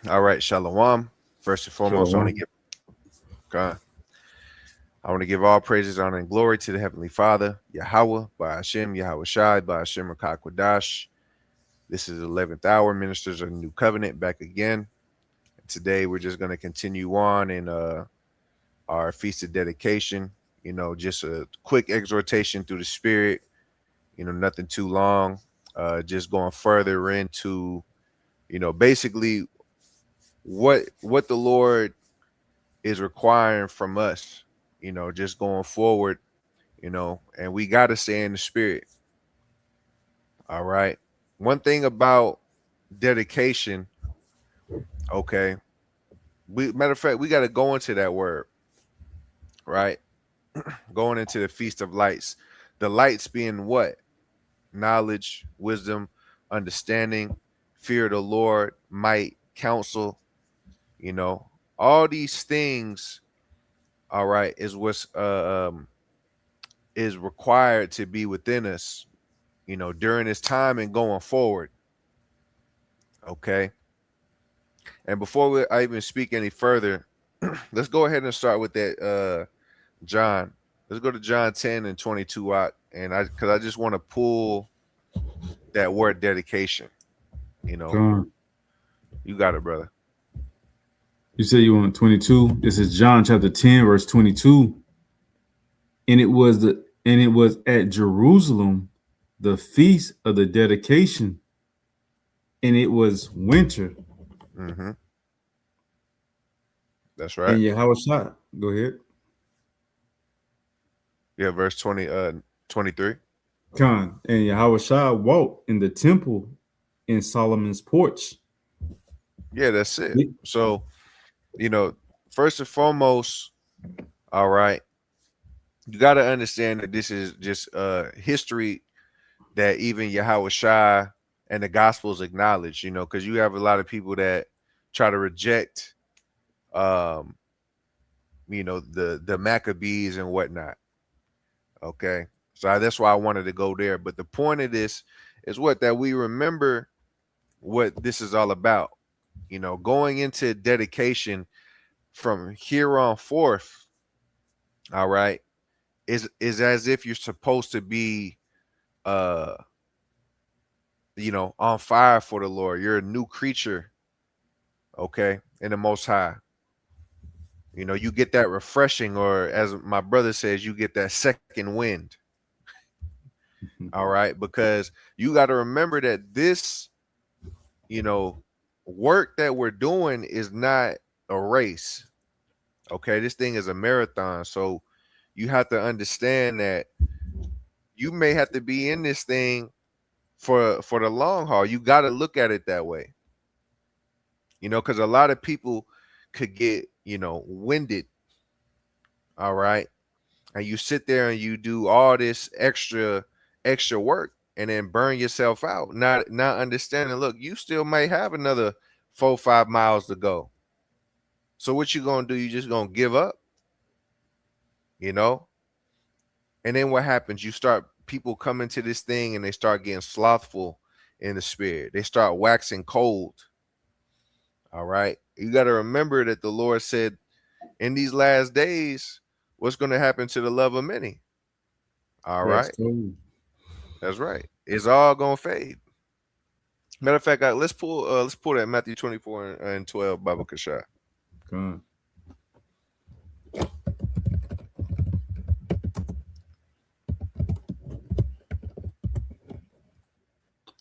All right, Shalom. First and foremost, Shalom. uh, I want to give all praises, honor, and glory to the Heavenly Father, Yahweh, by Hashem, Yahweh Shai, by Hashem Rakakwadash. This is the 11th hour, Ministers of the New Covenant, back again. Today, we're just going to continue on in our Feast of Dedication. Just a quick exhortation through the Spirit, nothing too long. Just going further into, basically what the Lord is requiring from us, just going forward, and we got to stay in the spirit. All right. One thing about dedication, okay, matter of fact, we got to go into that word, right? Going into the Feast of Lights. The lights being what? Knowledge, wisdom, understanding, fear of the Lord, might, counsel, you know, all these things, all right, is what's is required to be within us, during this time and going forward. Okay. And before I even speak any further, let's go ahead and start with that John. Let's go to John 10 and 22 out. And because I just want to pull that word dedication. You know, Con. you got it, brother. You said you want 22. This is John chapter 10, verse 22. And it was at Jerusalem, the feast of the dedication, and it was winter. Mm-hmm. That's And right. Yahushua, go ahead. Yeah, verse 23. Con. And Yahushua walked in the temple in Solomon's porch. Yeah, that's it. So, you know, first and foremost, all right, you got to understand that this is just history that even Yahweh Shai and the Gospels acknowledge, because you have a lot of people that try to reject, um, the Maccabees and whatnot. Okay. So that's why I wanted to go there. But the point of this is that we remember what this is all about. Going into dedication from here on forth, all right, is as if you're supposed to be uh on fire for the Lord. You're a new creature, okay, in the most high. You get that refreshing, or as my brother says, you get that second wind. All right, because you got to remember that this, you know, work that we're doing is not a race. Okay, this thing is a marathon. So you have to understand that you may have to be in this thing for the long haul. You got to look at it that way. Because a lot of people could get, winded. All right. And you sit there and you do all this extra work and then burn yourself out, not understanding, look, you still may have another 4 or 5 miles to go. So what you gonna do? You just gonna give up, you know? And then what happens? You start people come into this thing and they start getting slothful in the spirit. They start waxing cold. All right. You got to remember that the Lord said in these last days, what's going to happen to the love of many? All Wax right. cold. That's right. It's all gonna fade. Matter of fact, let's pull that Matthew 24 and 12 Bible Kashah. Con.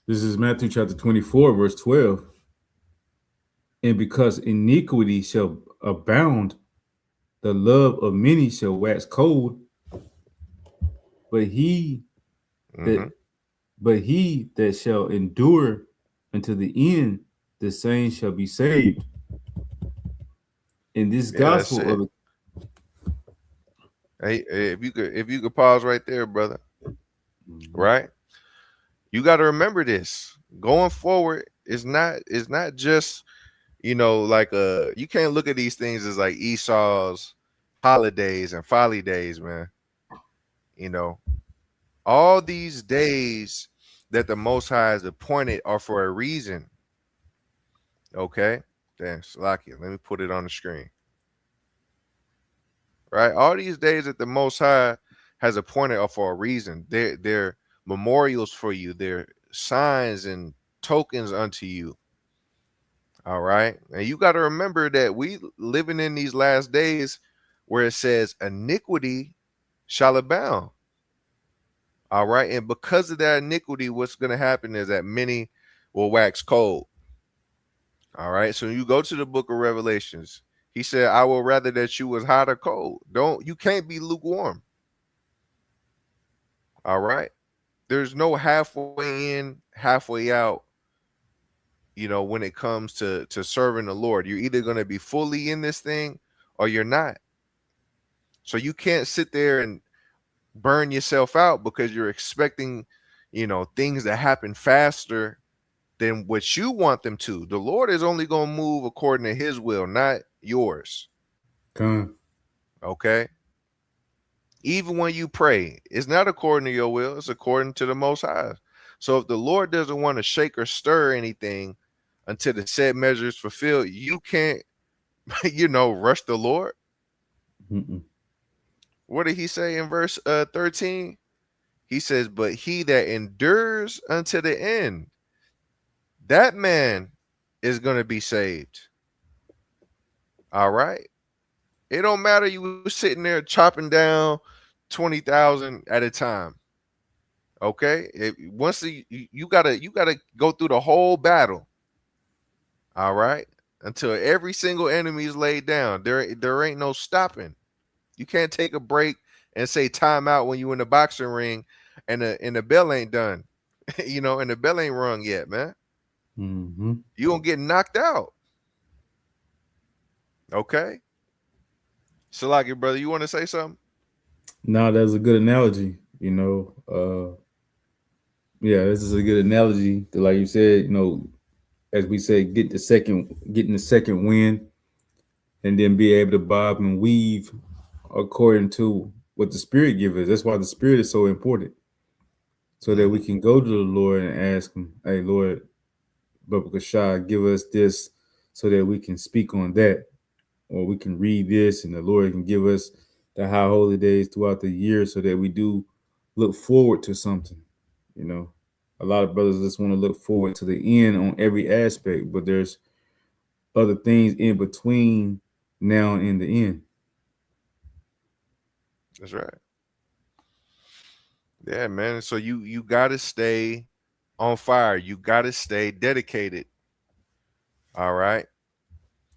This is Matthew chapter 24, verse 12. And because iniquity shall abound, the love of many shall wax cold, but he Mm-hmm. that but he that shall endure unto the end, the same shall be saved. In this Yeah, that's gospel of it. the Hey, if you could pause right there, brother. Right? You got to remember this. Going forward, it's not just like you can't look at these things as like Esau's holidays and folly days, man. You know, all these days that the Most High has appointed are for a reason. Okay. Damn, Salakia. Let me put it on the screen. Right? All these days that the Most High has appointed are for a reason. They're memorials for you. They're signs and tokens unto you. All right. And you got to remember that we living in these last days where it says iniquity shall abound. All right. And because of that iniquity, what's going to happen is that many will wax cold. All right. So you go to the book of Revelations. He said, I will rather that you was hot or cold. You can't be lukewarm. All right. There's no halfway in, halfway out, when it comes to serving the Lord. You're either going to be fully in this thing or you're not. So you can't sit there and burn yourself out because you're expecting, things to happen faster than what you want them to. The Lord is only going to move according to his will, not yours. Con. Okay? Even when you pray, it's not according to your will, it's according to the Most High. So if the Lord doesn't want to shake or stir anything until the said measure is fulfilled, you can't, rush the Lord. Mm-mm. What did he say in verse 13? He says, but he that endures unto the end, that man is going to be saved. All right. It don't matter you were sitting there chopping down 20,000 at a time. Okay. Once you gotta go through the whole battle. All right. Until every single enemy is laid down. There ain't no stopping. You can't take a break and say time out when you in the boxing ring and the bell ain't done. And the bell ain't rung yet, man. Mm-hmm. You gonna get knocked out. Okay. Salaki, brother, you want to say something? No, that's a good analogy. Yeah, this is a good analogy. Like you said, as we say, getting the second win, and then be able to bob and weave according to what the Spirit gives us. That's why the Spirit is so important, so that we Mm-hmm. can go to the Lord and ask Him, "Hey, Lord, Baba Kashah, give us this, so that we can speak on that, or we can read this, and the Lord can give us the high holy days throughout the year, so that we do look forward to something." You know, a lot of brothers just want to look forward to the end on every aspect, but there's other things in between now and the end. That's right. Yeah, man. So you gotta stay on fire. You gotta stay dedicated. All right.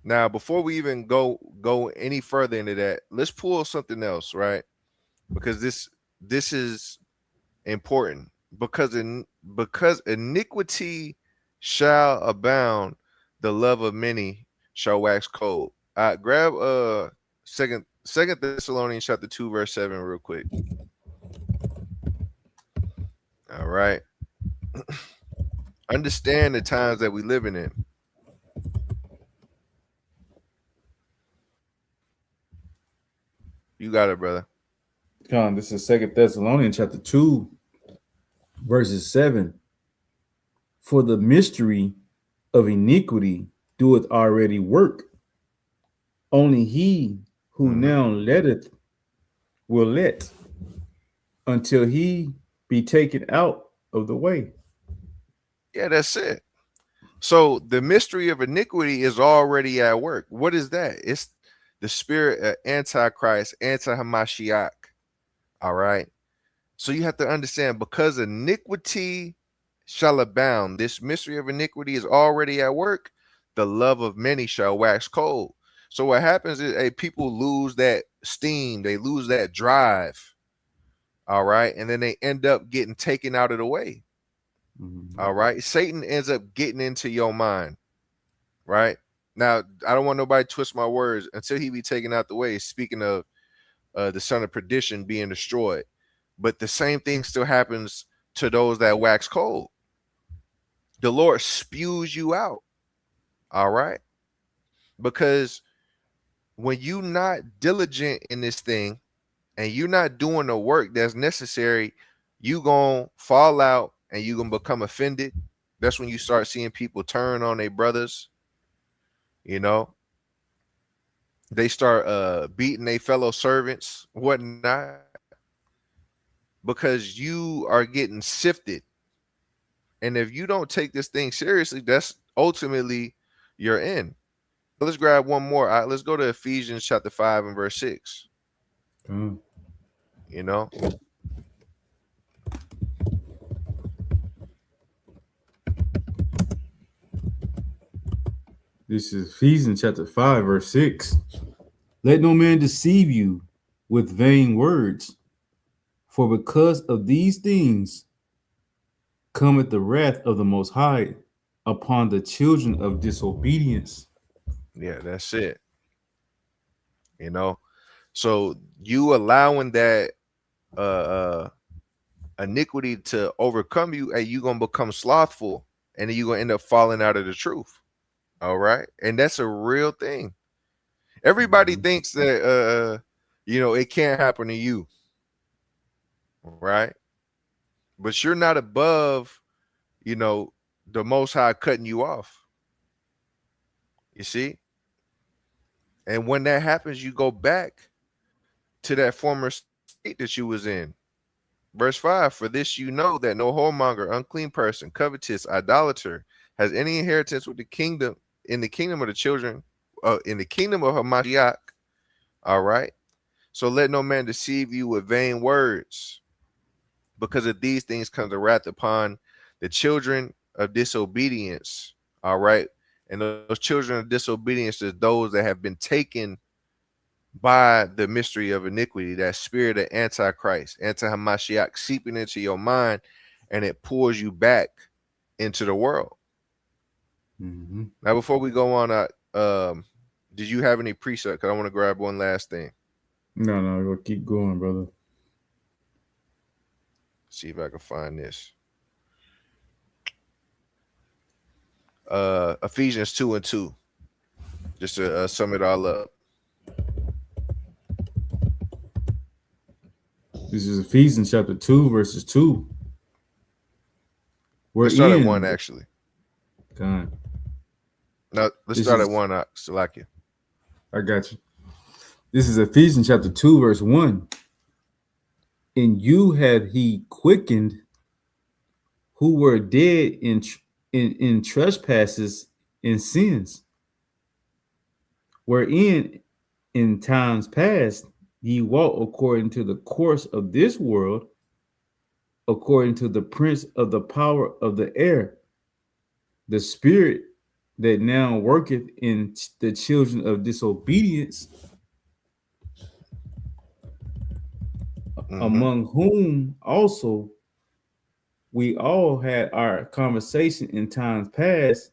Now, before we even go any further into that, let's pull something else, right? Because this is important. Because iniquity shall abound, the love of many shall wax cold. Grab second Thessalonians chapter 2, verse 7, real quick. All right. Understand the times that we living in. You got it, brother. Come, this is Second Thessalonians chapter 2, verses 7. For the mystery of iniquity doeth already work. Only he who Mm-hmm. now letteth will let until he be taken out of the way. Yeah, that's it. So the mystery of iniquity is already at work. What is that? It's the spirit of Antichrist, anti-Hamashiach. All right. So you have to understand, because iniquity shall abound, this mystery of iniquity is already at work. The love of many shall wax cold. So what happens is, people lose that steam, they lose that drive. All right. And then they end up getting taken out of the way. Mm-hmm. All right. Satan ends up getting into your mind. Right. Now, I don't want nobody to twist my words. Until he be taken out the way, speaking of the son of perdition being destroyed. But the same thing still happens to those that wax cold. The Lord spews you out. All right. Because when you not diligent in this thing and you're not doing the work that's necessary, you gonna fall out and you gonna become offended. That's when you start seeing people turn on their brothers. You know, they start beating their fellow servants, whatnot, because you are getting sifted. And if you don't take this thing seriously, that's ultimately your end. Let's grab one more. Let's go to Ephesians chapter 5 and verse 6. Uh, You know, this is Ephesians chapter 5, verse 6. Let no man deceive you with vain words, for because of these things cometh the wrath of the Most High upon the children of disobedience. yeah, that's it. You know, so you allowing that uh iniquity to overcome you, and you gonna become slothful, and then you're gonna end up falling out of the truth. All right, and that's a real thing. Everybody Mhm. thinks that it can't happen to you, right? But you're not above, you know, the Most High cutting you off. You see, and when that happens, you go back to that former state that you was in. Verse 5, for this you know that no whoremonger, unclean person, covetous, idolater has any inheritance with the kingdom in the kingdom of the children, in the kingdom of Hamashiach. All right. So let no man deceive you with vain words, because of these things comes the wrath upon the children of disobedience. All right. And those children of disobedience is those that have been taken by the mystery of iniquity, that spirit of antichrist, anti-Hamashiach seeping into your mind, and it pulls you back into the world. Mhm. Now, before we go on, did you have any precept? Because I want to grab one last thing. No, no, we'll keep going, brother. See if I can find this. Ephesians 2 and 2, just to sum it all up. This is Ephesians chapter 2, verses 2. Let's start at Wherein, one, actually. God, No, let's this start at is, one, Salakia. I got you. This is Ephesians chapter 2, verse 1. And you had he quickened who were dead in trespasses and sins, wherein in times past ye walked according to the course of this world, according to the prince of the power of the air, the spirit that now worketh in the children of disobedience, Mm-hmm. among whom also we all had our conversation in times past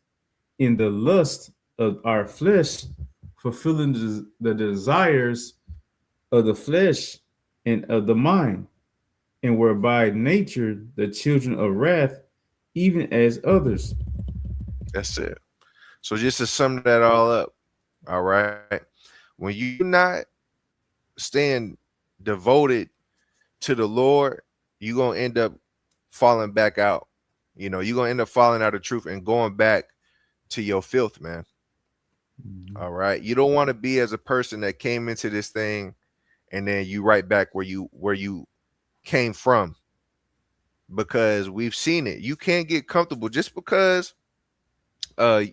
in the lust of our flesh, fulfilling the desires of the flesh and of the mind, and were by nature the children of wrath, even as others. That's it. So just to sum that all up, all right. When you not staying devoted to the Lord, you're gonna end up falling back out. You're gonna end up falling out of truth and going back to your filth, man. Mhm. All right. You don't want to be as a person that came into this thing and then you right back where you came from, because we've seen it. You can't get comfortable just because uh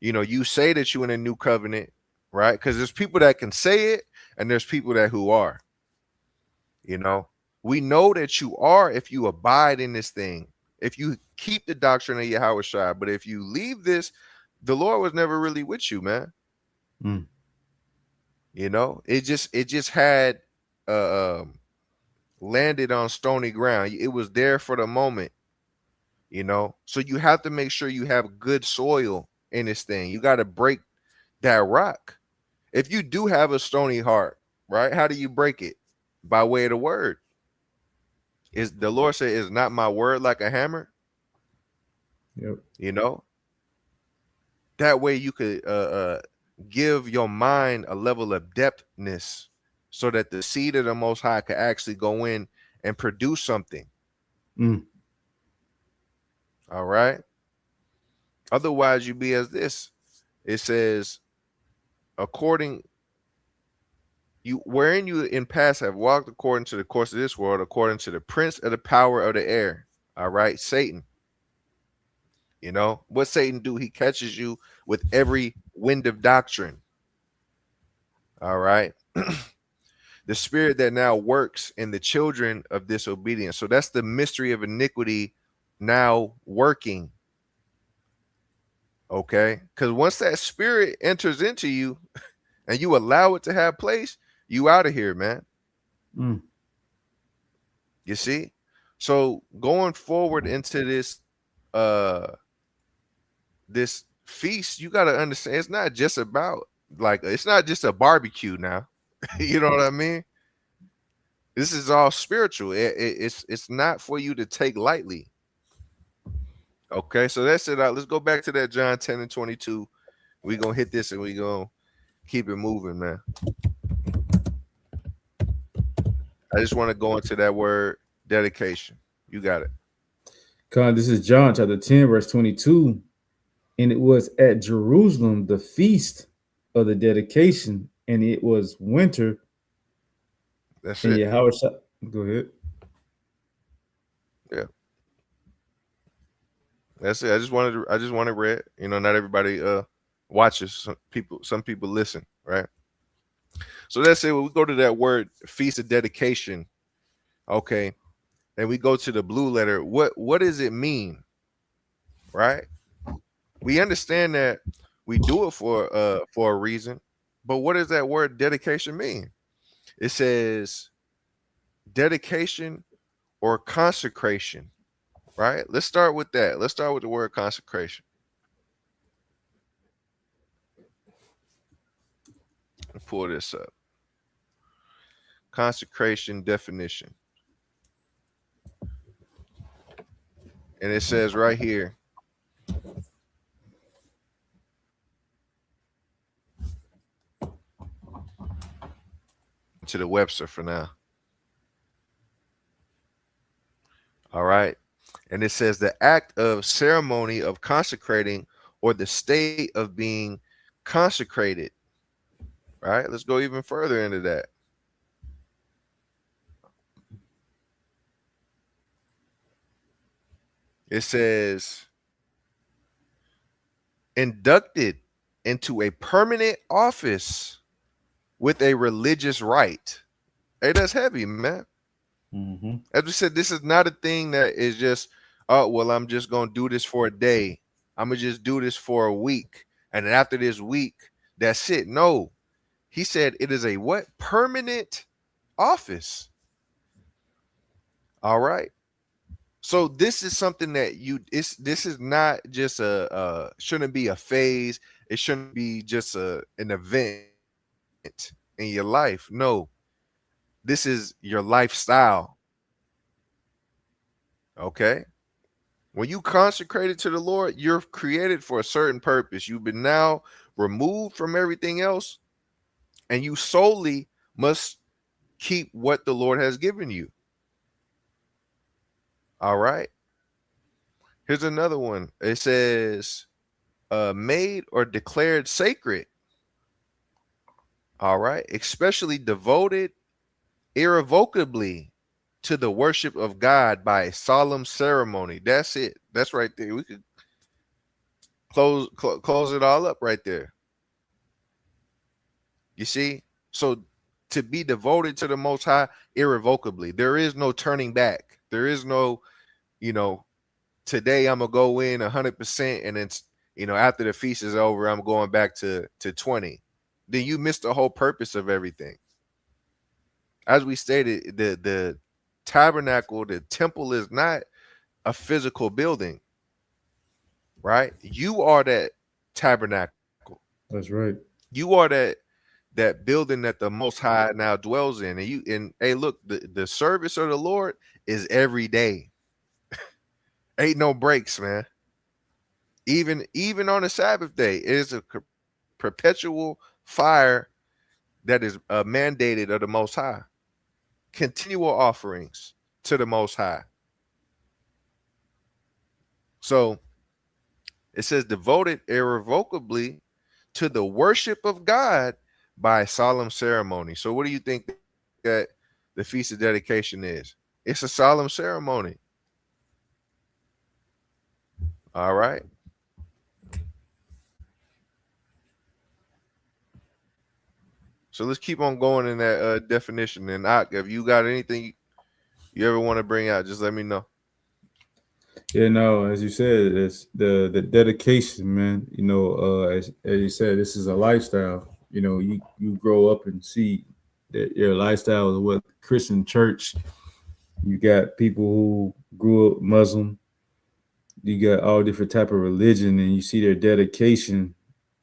you say that you're in a new covenant, right? Because there's people that can say it and there's people that who are. You know, we know that you are if you abide in this thing, if you keep the doctrine of Yahweh Shai. But if you leave this, the Lord was never really with you, man. Mm. It just had uh, um, landed on stony ground. It was there for the moment. So you have to make sure you have good soil in this thing. You got to break that rock. If you do have a stony heart, right? How do you break it? By way of the word. Is the Lord said, "Is not my word like a hammer?" Yep. You know, that way you could give your mind a level of depthness, so that the seed of the Most High could actually go in and produce something. Mm. All right. Otherwise, you be as this. It says, according you wherein you in past have walked according to the course of this world, according to the prince of the power of the air. All right, Satan. You know what Satan do? He catches you with every wind of doctrine. All right. The spirit that now works in the children of disobedience. So that's the mystery of iniquity now working. Okay. Because once that spirit enters into you and you allow it to have place, you out of here, man. Mm. You see? So going forward into uh this feast, you gotta understand it's not just about like it's not just a barbecue now. You know what I mean? This is all spiritual. It's not for you to take lightly. Okay, so that's it. Let's go back to that John 10 and 22. We gonna hit this and we gonna keep it moving, man. I just want to go into that word dedication. You got it. Con, this is John chapter 10, verse 22. And it was at Jerusalem the feast of the dedication, and it was winter. That's And it. Yahweh, go ahead. Yeah, that's it. I just wanted read. You know, not everybody watches. Some people listen, right? So that's it. When we go to that word feast of dedication, okay, and we go to the blue letter, what does it mean? Right? We understand that we do it for a reason, but what does that word dedication mean? It says dedication or consecration, right? Let's start with that. Let's start with the word consecration. Let me pull this up. Consecration definition. And it says right here, to the Webster for now. All right. And it says the act of ceremony of consecrating or the state of being consecrated. Right. Let's go even further into that. It says inducted into a permanent office with a religious rite. Hey, that's heavy, man. Mm-hmm. As we said, this is not a thing that is just, oh, well, I'm just going to do this for a day. I'm going to just do this for a week. And then after this week, that's it. No, he said it is a what? Permanent office. All right. So this is something that this is not just shouldn't be a phase. It shouldn't be just an event in your life. No, this is your lifestyle. Okay. When you consecrated to the Lord, you're created for a certain purpose. You've been now removed from everything else, and you solely must keep what the Lord has given you. All right. Here's another one. It says, made or declared sacred. All right. Especially devoted irrevocably to the worship of God by a solemn ceremony. That's it. That's right there. We could close it all up right there. You see? So to be devoted to the Most High irrevocably, there is no turning back. There is no, you know, today I'm gonna go in 100%, and then after the feast is over, I'm going back to 20. Then you missed the whole purpose of everything. As we stated, the tabernacle, the temple is not a physical building, right? You are that tabernacle. That's right. You are that building that the Most High now dwells in. And hey, look, the service of the Lord is every day. Ain't no breaks, man. Even on the Sabbath day, it is a perpetual fire that is mandated of the Most High. Continual offerings to the Most High. So it says devoted irrevocably to the worship of God by solemn ceremony. So what do you think that the Feast of Dedication is? It's a solemn ceremony. All right. So let's keep on going in that definition. And if you got anything you ever want to bring out, just let me know. Yeah, no, as you said, it's the dedication, man. As you said, this is a lifestyle. You grow up and see that your lifestyle is what Christian church. You got people who grew up Muslim. You got all different type of religion, and you see their dedication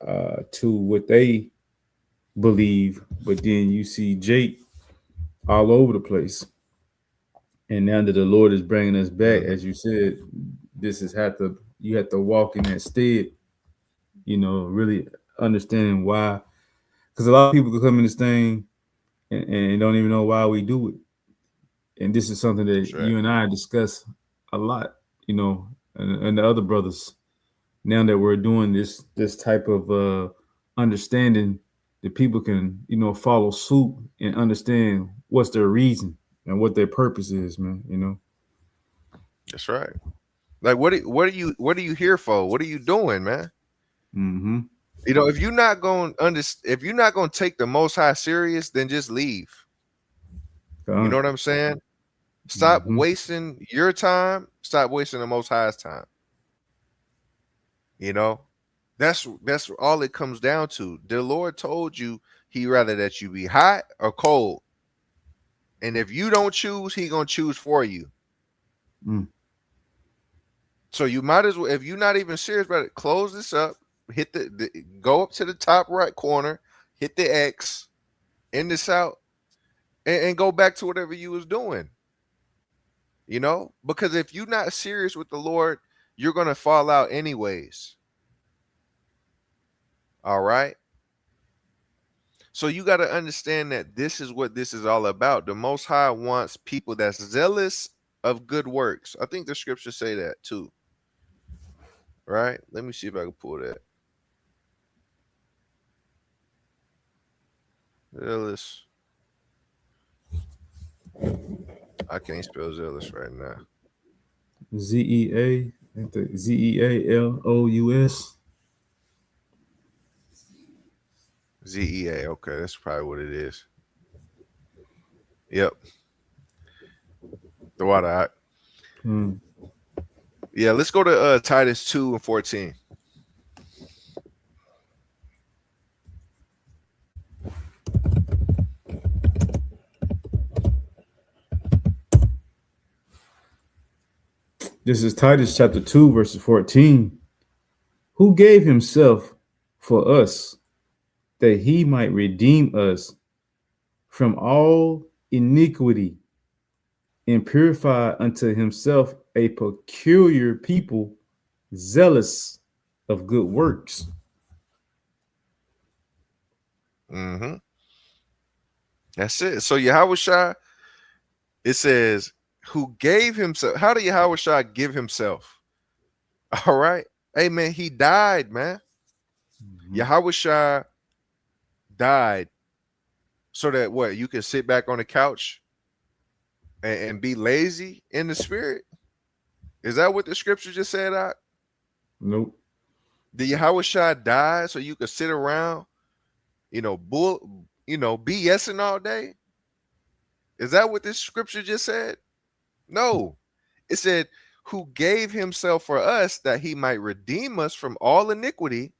to what they believe. But then you see Jake all over the place. And now that the Lord is bringing us back, Mm-hmm. as you said, this is you have to walk in that stead. Really understanding why, because a lot of people could come in this thing and don't even know why we do it. And this is something That's that right. you and I discuss a lot, and the other brothers. Now that we're doing this type of understanding, that people can follow suit and understand what's their reason and what their purpose is, man. That's right. Like what are you here for? What are you doing, man? Mm-hmm. If you're not going if you're not going to take the Most High serious, then just leave. You know God. what I'm saying? Stop Mm-hmm. wasting your time. Stop wasting the Most High's time. You know, that's all it comes down to. The Lord told you He rather that you be hot or cold, and if you don't choose, He gonna choose for you. Mm. So you might as well, if you're not even serious about it, close this up. Hit go up to the top right corner, hit the X, end this out, and go back to whatever you was doing. Because if you're not serious with the Lord, you're gonna fall out anyways. All right. So you got to understand that this is what this is all about. The Most High wants people that's zealous of good works. I think the scriptures say that too. Right? Let me see if I can pull that. Zealous. I can't spell zealous right now. ZEA, ZEALOUS. ZEA. Okay, that's probably what it is. Yep. The water. Mm. Yeah, let's go to Titus 2:14. This is Titus chapter 2, verses 14. Who gave himself for us that he might redeem us from all iniquity and purify unto himself a peculiar people, zealous of good works. Mm-hmm. That's it. So Yahushua, it says, who gave himself. How did Yahushua give himself? All right. Hey, man, he died, man. Mm-hmm. Yahushua died so that what? You can sit back on the couch and be lazy in the spirit? Is that what the scripture just said out? Nope. Did Yahushua die so you could sit around, BSing all day? Is that what this scripture just said? No. It said, who gave himself for us that he might redeem us from all iniquity,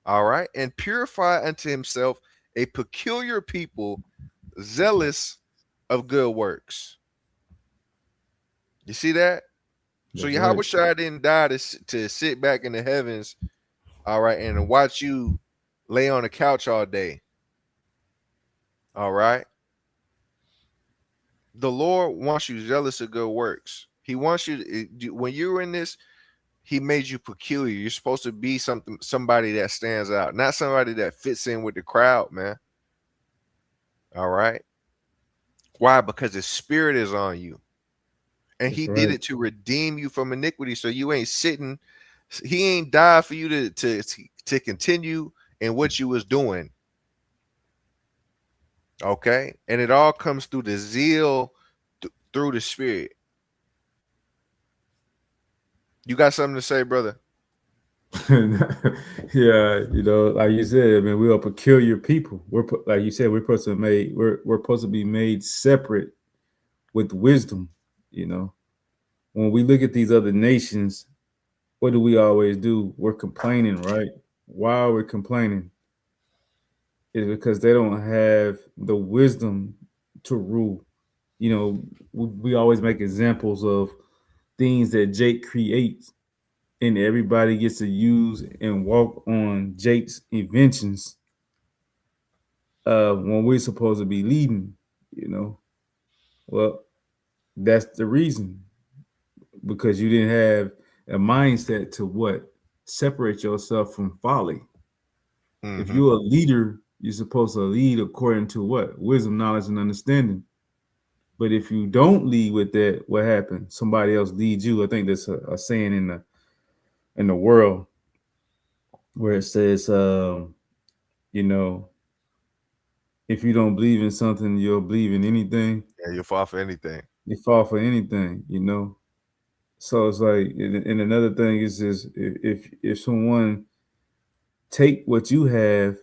all right, and purify unto himself a peculiar people, zealous of good works. You see that? So That's right. Yahushua didn't die to sit back in the heavens, all right, and watch you lay on the couch all day. All right. The Lord wants you zealous of good works. He wants you when you're in this, he made you peculiar. You're supposed to be somebody that stands out, not somebody that fits in with the crowd, man. All right. Why? Because his spirit is on you. And That's he did right. it to redeem you from iniquity. So you ain't sitting, he ain't died for you to to continue in what you was doing. Okay, and it all comes through the zeal, through the spirit. You got something to say, brother? Yeah, like you said, I mean, we are peculiar people. Like you said, we're supposed to be made separate with wisdom. You know, when we look at these other nations, what do we always do? We're complaining, right? Why are we complaining? Is because they don't have the wisdom to rule. We always make examples of things that Jake creates, and everybody gets to use and walk on Jake's inventions when we're supposed to be leading, you know. Well, that's the reason, because you didn't have a mindset to what? Separate yourself from folly. If Mm-hmm. you're a leader, you're supposed to lead according to what? Wisdom, knowledge, and understanding. But if you don't lead with that, what happens? Somebody else leads you. I think there's a saying in the world where it says, you know, if you don't believe in something, you'll believe in anything. Yeah, you fall for anything. You fall for anything. So it's like, and another thing is this: if someone take what you have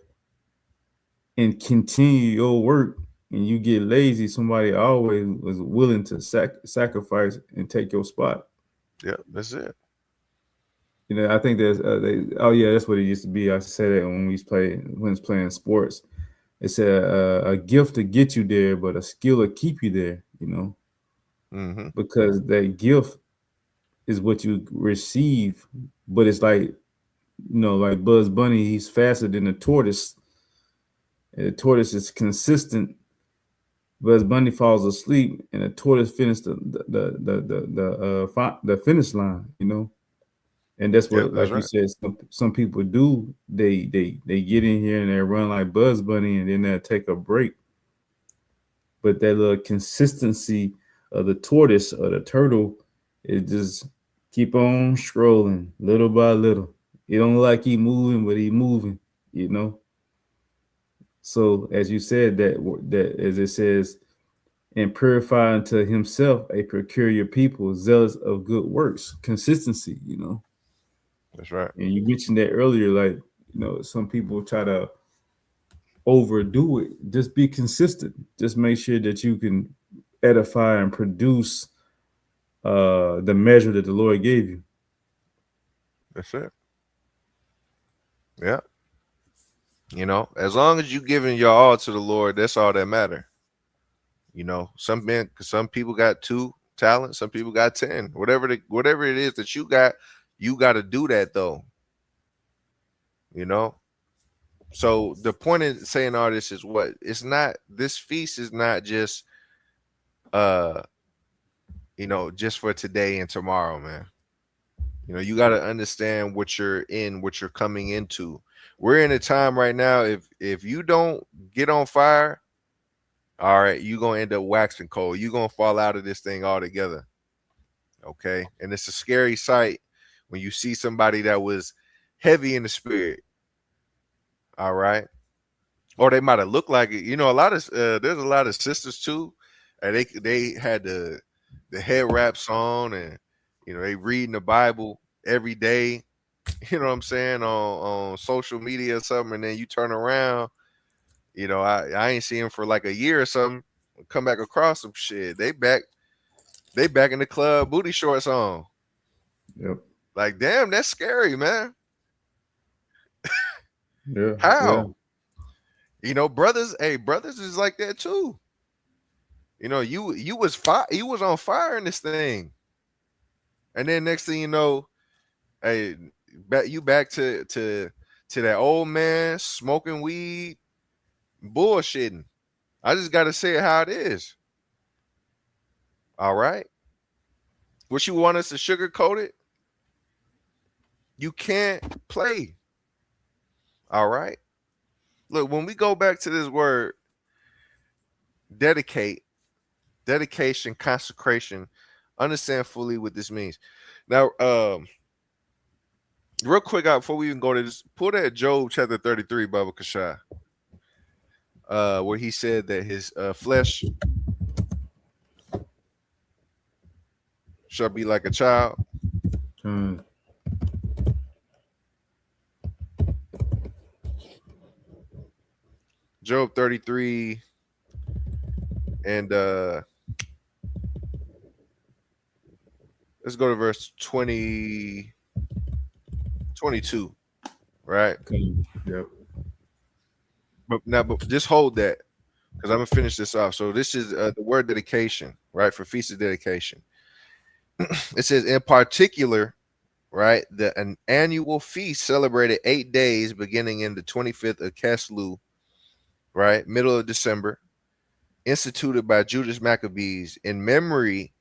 and continue your work, and you get lazy, somebody always was willing to sacrifice and take your spot. Yep, that's it. I think there's oh yeah, that's what it used to be. I used to say that when it's playing sports. It's a gift to get you there, but a skill to keep you there. Mm-hmm. Because that gift is what you receive, but it's like Buzz Bunny, he's faster than the tortoise. And the tortoise is consistent. Buzz Bunny falls asleep, and the tortoise finished the finish line. And that's Yep, what, that's like you right. said, some people do. They get in here and they run like Buzz Bunny, and then they take a break. But that little consistency of the tortoise or the turtle, it just keep on strolling little by little. It don't look like he moving, but he moving. You know. So as you said, that as it says, and purify unto himself a peculiar people, zealous of good works, consistency. That's right. And you mentioned that earlier, like, some people try to overdo it. Just be consistent. Just make sure that you can edify and produce the measure that the Lord gave you. That's it. Yeah. As long as you giving your all to the Lord, that's all that matter. Some people got 2 talents, some people got 10. Whatever it is that you got to do that though. You know. So the point of saying all this is what? It's not. This feast is not just uh just for today and tomorrow, man. You got to understand what you're in, what you're coming into. We're in a time right now. If you don't get on fire, all right, you're gonna end up waxing cold. You're gonna fall out of this thing altogether. Okay. And it's a scary sight when you see somebody that was heavy in the spirit. All right. Or they might have looked like it. A lot of there's a lot of sisters too. And they had the head wraps on, and they reading the Bible every day. You know what I'm saying, on social media or something, and then you turn around, I ain't seen them for like a year or something. Come back across some shit. They back in the club, booty shorts on. Yep. Like, damn, that's scary, man. Yeah. Yeah. How? Brothers, hey, brothers is like that too. You was on fire in this thing. And then next thing you know, hey, back to that old man smoking weed, bullshitting. I just gotta say it how it is. All right. What you want us to sugarcoat it? You can't play. All right. Look, when we go back to this word dedicate, dedication, consecration, understand fully what this means. Now, Real quick, out before we even go to this, pull that Job chapter 33, Baba Kashai, where he said that his flesh shall be like a child. Uh, Job 33 and let's go to verse 20, 22, right? okay. Yep. But just hold that because I'm gonna finish this off. So this is the word dedication, right? For feast of dedication. It says in particular, right, that an annual feast celebrated 8 days beginning in the 25th of Keslu, right, middle of December, instituted by Judas Maccabees in memory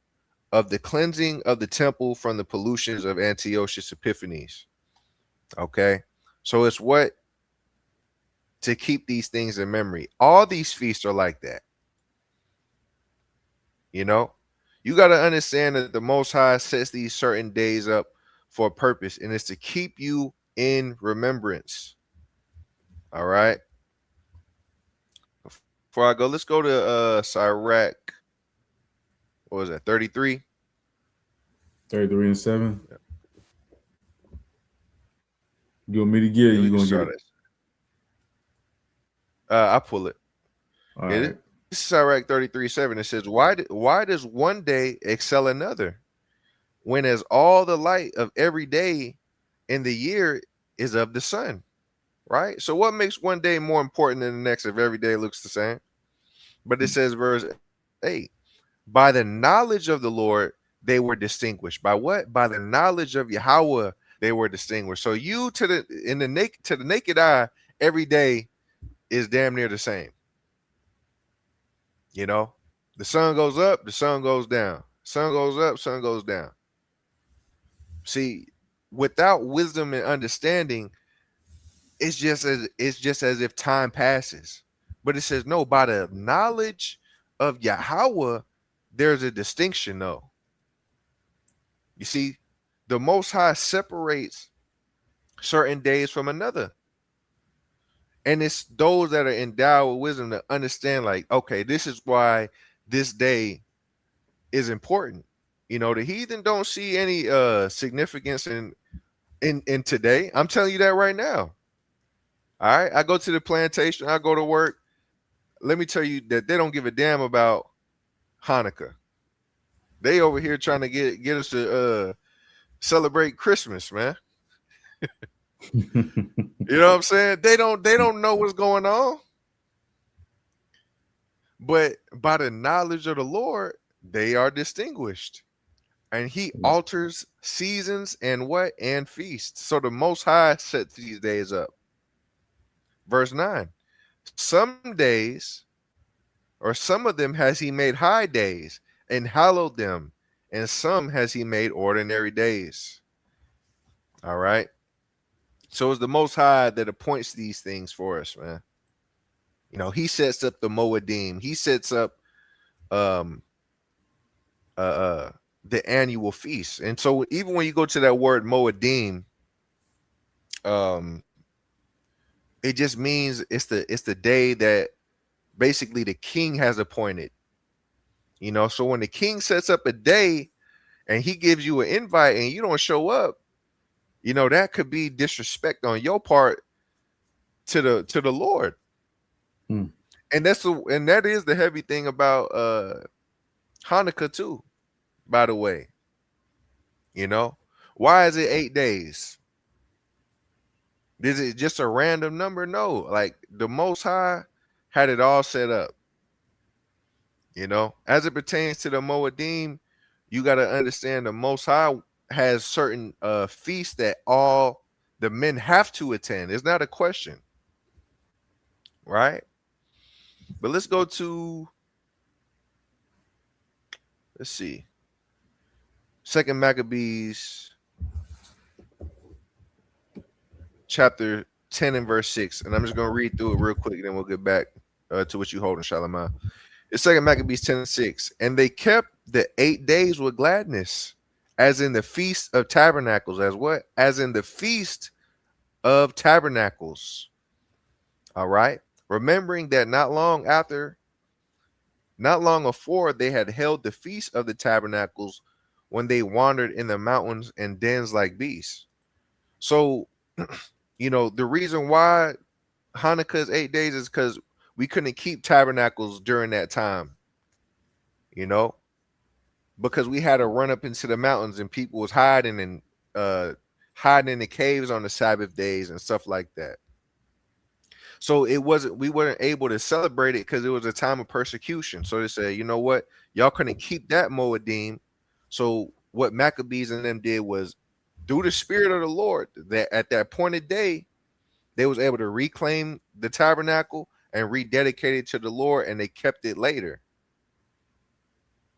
of the cleansing of the temple from the pollutions of Antiochus Epiphanes. Okay. So it's what to keep these things in memory. All these feasts are like that. You know, you got to understand that the Most High sets these certain days up for a purpose, and it's to keep you in remembrance. All right. Before I go, let's go to Sirach. What was that? 33. 33 and 7. You want me to get it? Yeah, we You can gonna get start it? it. I pull it. All Yeah, right. this is Sirach 33:7. It says, why does one day excel another? When as all the light of every day in the year is of the sun, right? So what makes one day more important than the next if every day looks the same? But it says verse 8, by the knowledge of the Lord they were distinguished. By what? By the knowledge of Yahweh they were distinguished. So you to the naked eye, every day is damn near the same. You know, the sun goes up, the sun goes down. Sun goes up, sun goes down. See, without wisdom and understanding, it's just as if time passes. But it says no, by the knowledge of Yahweh, there's a distinction though. You see, the Most High separates certain days from another. And it's those that are endowed with wisdom to understand, like, okay, this is why this day is important. You know, the heathen don't see any significance in today. I'm telling you that right now. All right. I go to the plantation, I go to work. Let me tell you that they don't give a damn about Hanukkah. They over here trying to get us to celebrate Christmas, man. You know what I'm saying? They don't know what's going on. But by the knowledge of the Lord, they are distinguished. And he alters seasons and what? And feasts. So the Most High sets these days up. Verse 9. Some days, or some of them has he made high days and hallowed them, and some has he made ordinary days. All right. So it's the Most High that appoints these things for us, man. You know, he sets up the Moedim. He sets up um uh, uh the annual feast. And so even when you go to that word Moedim, um it just means it's the day that basically the king has appointed. You know, so when the king sets up a day and he gives you an invite and you don't show up, you know, that could be disrespect on your part to the Lord. Hmm. And that is the heavy thing about Hanukkah too, by the way. You know, why is it 8 days? Is it just a random number? No, like the Most High had it all set up. You know, as it pertains to the Moedim, you got to understand the Most High has certain feasts that all the men have to attend. It's not a question, right? But let's go to, let's see, Second Maccabees chapter 10 and verse 6. And I'm just going to read through it real quick, and then we'll get back to what you hold in Shalimah. It's Second Maccabees 10 and 6. And they kept the 8 days with gladness as in the Feast of Tabernacles, as what? As in the Feast of Tabernacles. All right. Remembering that not long before, they had held the Feast of the Tabernacles when they wandered in the mountains and dens like beasts. So, the reason why Hanukkah is 8 days is because we couldn't keep tabernacles during that time, you know, because we had to run up into the mountains and people was uh hiding in the caves on the Sabbath days and stuff like that. So we weren't able to celebrate it because it was a time of persecution. So they said, you know what, y'all couldn't keep that Moedim. So what Maccabees and them did was, through the spirit of the Lord, that at that appointed day, they was able to reclaim the tabernacle and rededicate it to the Lord, and they kept it later.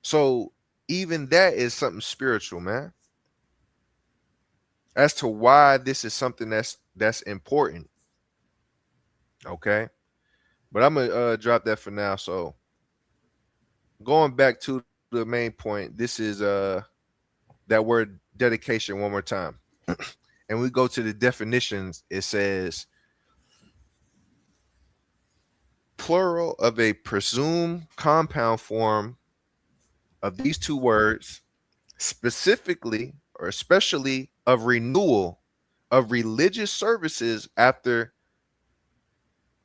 So even that is something spiritual, man. As to why this is something that's important. Okay. But I'm gonna drop that for now. So going back to the main point, this is that word dedication one more time. And we go to the definitions. It says plural of a presumed compound form of these two words, specifically or especially of renewal of religious services after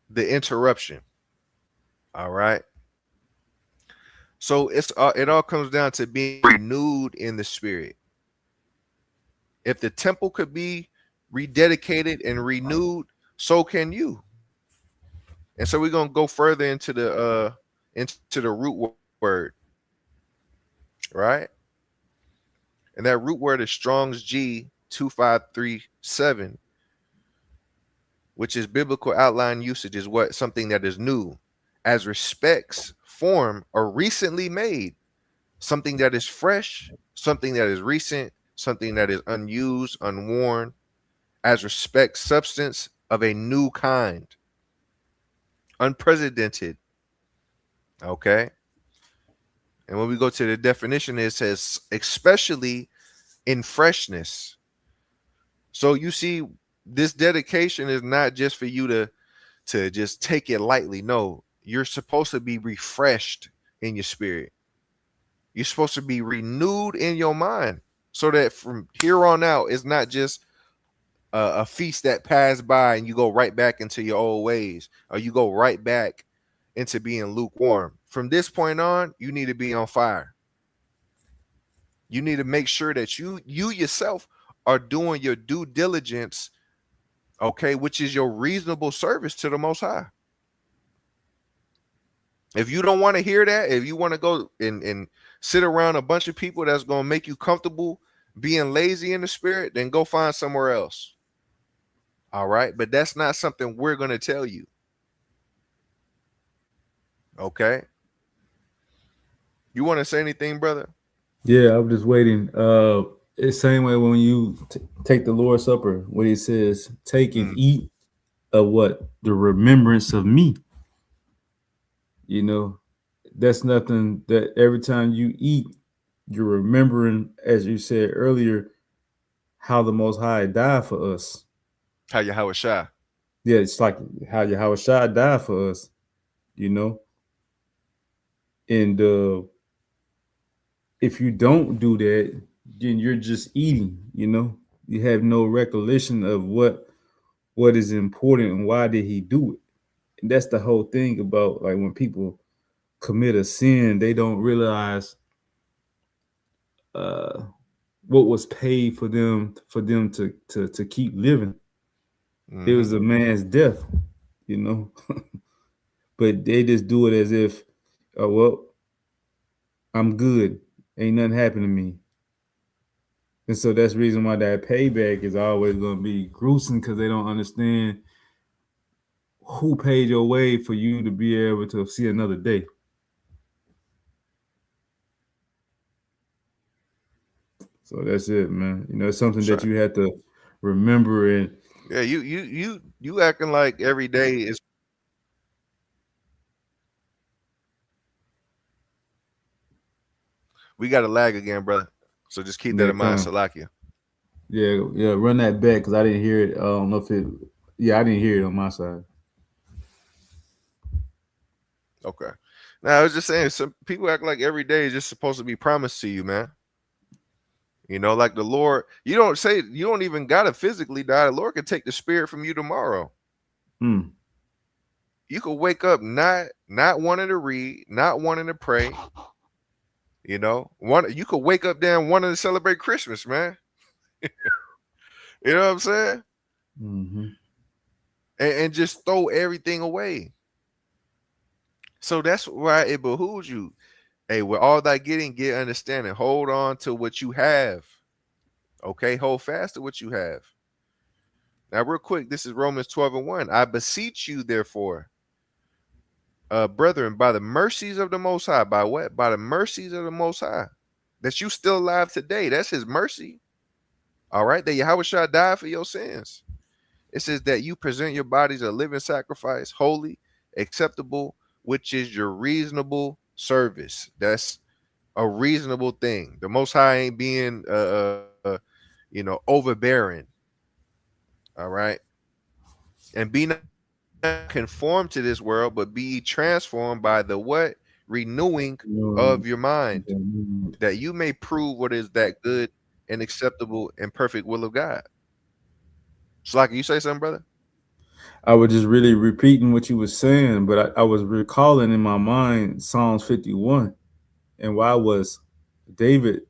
the interruption. All right. So it all comes down to being renewed in the spirit. If the temple could be rededicated and renewed, so can you. And so we're gonna go further into the root word, right? And that root word is Strong's G 2537, which is biblical outline usage, is what? Something that is new, as respects form or recently made, something that is fresh, something that is recent, something that is unused, unworn, as respects substance of a new kind, unprecedented. Okay. And when we go to the definition, it says especially in freshness. So you see, this dedication is not just for you to just take it lightly. No, you're supposed to be refreshed in your spirit. You're supposed to be renewed in your mind, so that from here on out, it's not just a feast that passed by and you go right back into your old ways, or you go right back into being lukewarm. From this point on, you need to be on fire. You need to make sure that you yourself are doing your due diligence, okay, which is your reasonable service to the Most High. If you don't want to hear that, if you want to go and sit around a bunch of people that's going to make you comfortable being lazy in the spirit, then go find somewhere else. All right. But that's not something we're going to tell you. Okay. You want to say anything, brother? Yeah, I'm just waiting. It's the same way when you take the Lord's Supper, when he says, "Take and Mm. eat of what the remembrance of me." You know, that's nothing that every time you eat, you're remembering, as you said earlier, how the Most High died for us. How you how it shy? Yeah, it's like how Yahweh Shai died for us. You know, and if you don't do that, then you're just eating. You know, you have no recollection of what is important and why did he do it. And that's the whole thing about, like, when people commit a sin, they don't realize uh, what was paid for them to keep living. It Mm-hmm. was a man's death, you know. But they just do it as if, oh well, I'm good, ain't nothing happened to me. And so that's the reason why that payback is always going to be gruesome, because they don't understand who paid your way for you to be able to see another day. So that's it, man. You know, it's something That's that right. you have to remember. And Yeah, you acting like every day is. We got a lag again, brother. So just keep that Yeah, in mind, kind of. Salakia. Yeah, yeah. Run that back because I didn't hear it. I don't know if it. Yeah, I didn't hear it on my side. Okay. Now I was just saying, some people act like every day is just supposed to be promised to you, man. Like the Lord, you don't even gotta physically die. The Lord can take the spirit from you tomorrow. Hmm. You could wake up not wanting to read, not wanting to pray. One you could wake up there and wanting to celebrate Christmas, man. You know what I'm saying? Mm-hmm. And just throw everything away. So that's why it behooves you. Hey, with all that getting, get understanding. Hold on to what you have. Okay, hold fast to what you have. Now, real quick, this is Romans 12 and 1. I beseech you, therefore, brethren, by the mercies of the Most High. By what? By the mercies of the Most High. That you still alive today. That's his mercy. All right. That Yahweh shall die for your sins. It says that you present your bodies a living sacrifice, holy, acceptable, which is your reasonable service. That's a reasonable thing. The Most High ain't being, overbearing. All right. And be not conformed to this world, but be transformed by the what? Renewing of your mind, that you may prove what is that good and acceptable and perfect will of God. So, like, you say something, brother? I was just really repeating what you were saying, but I was recalling in my mind Psalms 51 and why was David,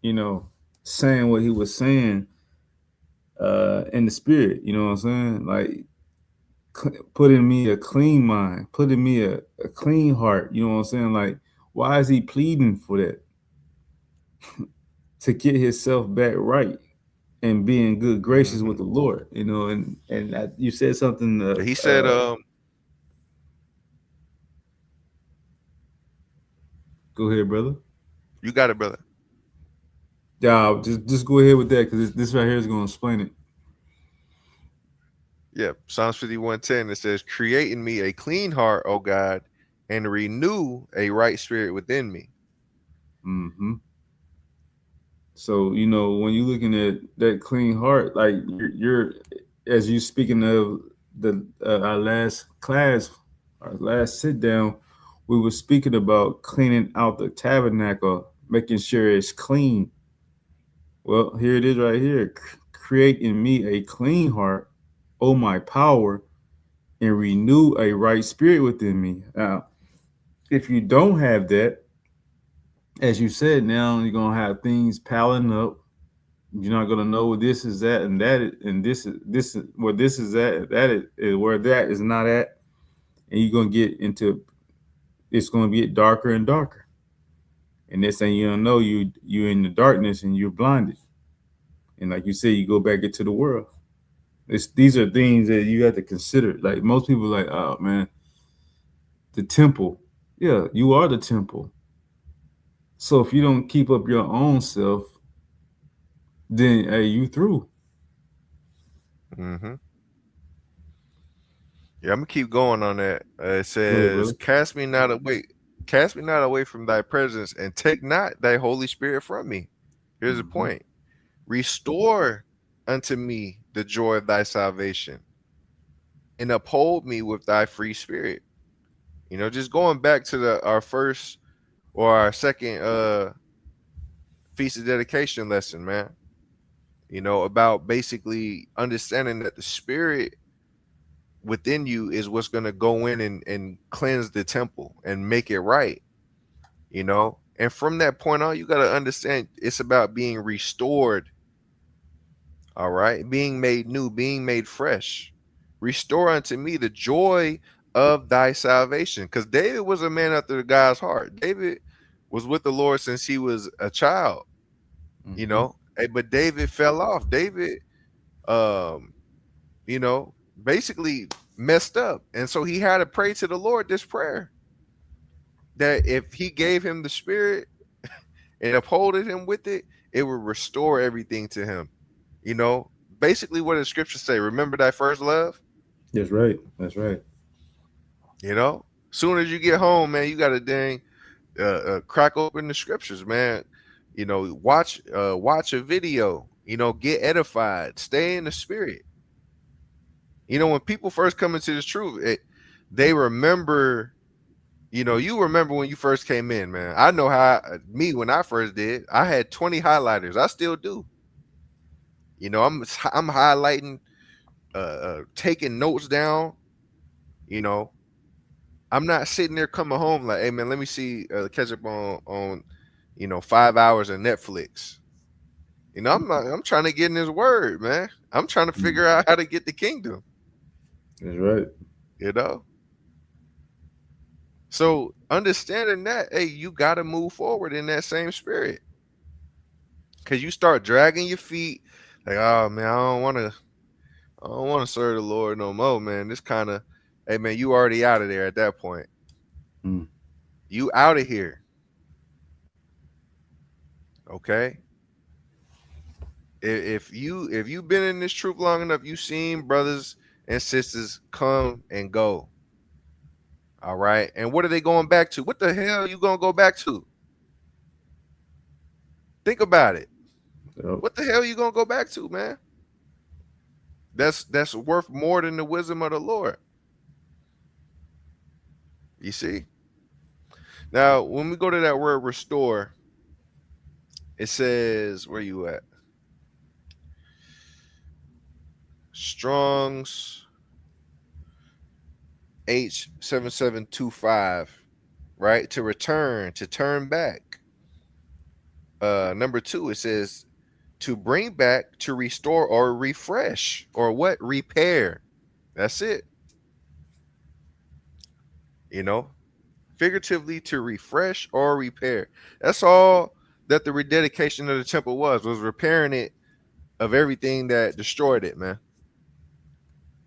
you know, saying what he was saying in the spirit. You know what I'm saying? Like put in me a clean mind, put in me a clean heart. You know what I'm saying? Like, why is he pleading for that? To get himself back right and be in good graces Mm-hmm. with the Lord. You said something. He said, Go ahead, brother. you got it, brother. Yeah, just go ahead with that because this right here is going to explain it. Yeah, Psalms 51:10. It says, create in me a clean heart, O God, and renew a right spirit within me. Mm-hmm. So when you're looking at that clean heart, like you're as you speaking of the our last class, our last sit down, we were speaking about cleaning out the tabernacle, making sure it's clean. Well, here it is right here. Create in me a clean heart, O my power, and renew a right spirit within me. Now, if you don't have that, as you said, now you're gonna have things piling up. You're not gonna know where this is at and that is, and this is where this is at. Is where that is not at, and you're gonna get into. It's gonna get darker and darker, and next thing you don't know, you're in the darkness and you're blinded. And like you said, you go back into the world. These are things that you have to consider. Like most people, are like, oh man, the temple. Yeah, you are the temple. So if you don't keep up your own self, then hey, you through. Mm-hmm. Yeah, I'm gonna keep going on that. It Go ahead, says, brother. cast me not away from thy presence, and take not thy Holy Spirit from me. Here's the Mm-hmm. point. Restore unto me the joy of thy salvation, and uphold me with thy free spirit. Just going back to our first or our second feast of dedication lesson, man. About basically understanding that the spirit within you is what's going to go in and cleanse the temple and make it right. And from that point on, you got to understand it's about being restored. All right, being made new, being made fresh. Restore unto me the joy of thy salvation, because David was a man after God's heart. David was with the Lord since he was a child. Mm-hmm. But David fell off. David um you know basically messed up, and so he had to pray to the Lord this prayer, that if he gave him the spirit and upholded him with it, it would restore everything to him. you know Basically what the scriptures say, remember thy first love. That's right. That's right. Soon as you get home, man, you got to dang crack open the scriptures, man. watch a video, get edified, stay in the spirit. When people first come into this truth, they remember. You remember when you first came in, man. I know how me when I first did. I had 20 highlighters. I still do. I'm highlighting, taking notes down. You know, I'm not sitting there coming home like, hey man, let me see, catch up on 5 hours of Netflix. I'm trying to get in His Word, man. I'm trying to figure out how to get the kingdom. That's right. You know. So understanding that, hey, you got to move forward in that same spirit, because you start dragging your feet, like, oh man, I don't want to serve the Lord no more, man. This kind of, hey man, you already out of there at that point. Mm. You out of here, okay? If you've been in this truth long enough, you've seen brothers and sisters come and go. All right, and what are they going back to? What the hell are you gonna go back to? Think about it. Yep. What the hell are you gonna go back to, man? That's worth more than the wisdom of the Lord. You see. Now, when we go to that word restore, it says, where you at? Strong's H7725, right? To return, to turn back. Number 2, it says to bring back, to restore, or refresh, or what? Repair. That's it. You know, figuratively, to refresh or repair. That's all that the rededication of the temple was repairing it of everything that destroyed it, man.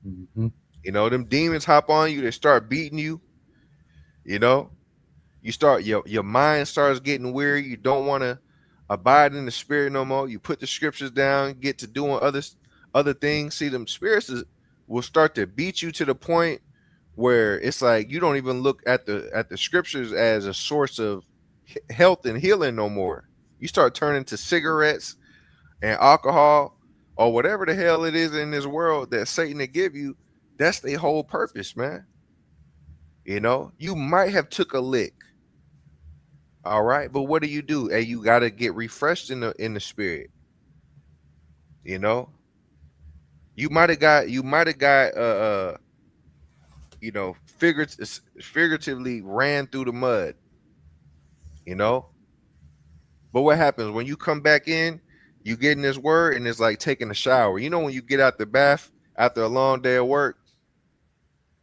Mm-hmm. Them demons hop on you, they start beating you, you know. You start your mind starts getting weary. You don't want to abide in the spirit no more. You put the scriptures down, get to doing other things. See, them will start to beat you to the point where it's like you don't even look at the scriptures as a source of health and healing no more. You start turning to cigarettes and alcohol or whatever the hell it is in this world that Satan to give you. That's their whole purpose, man. You might have took a lick. All right, but what do? Hey, you got to get refreshed in the spirit. You know, you might have got figuratively ran through the mud. You know, but what happens when you come back in? You get in this word, and it's like taking a shower. When you get out the bath after a long day of work,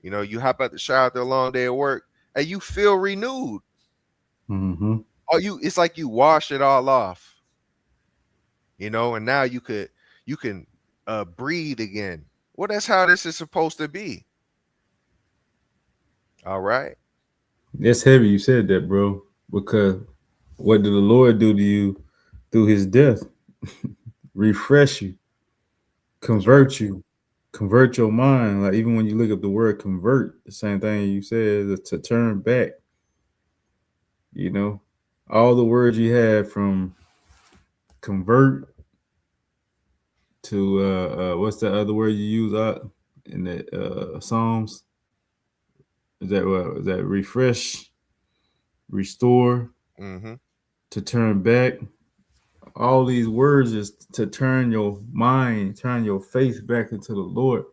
you hop out the shower after a long day of work, and you feel renewed. Mm-hmm. It's like you wash it all off. And now you can breathe again. Well, that's how this is supposed to be. All right. That's heavy. You said that, bro. Because what did the Lord do to you through His death? Refresh you, That's right. convert your mind. Like even when you look up the word convert, the same thing you said is to turn back. You know, all the words you have from convert to what's the other word you use out in the Psalms? Is that what? Is that refresh, restore, Mm-hmm. to turn back? All these words is to turn your mind, turn your faith back into the Lord.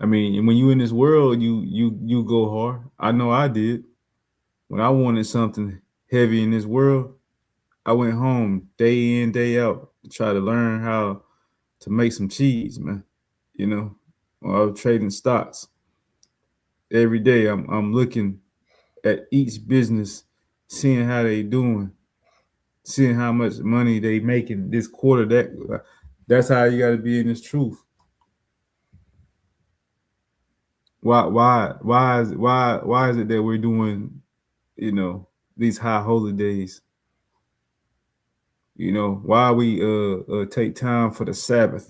I mean, when you in this world, you go hard. I know I did. When I wanted something heavy in this world, I went home day in, day out to try to learn how to make some cheese, man. You know, or I was trading stocks. Every day I'm looking at each business, seeing how they doing, seeing how much money they making this quarter. That's how you got to be in this truth. Why is it that we're doing, you know, these high holy days? You know, why we take time for the Sabbath?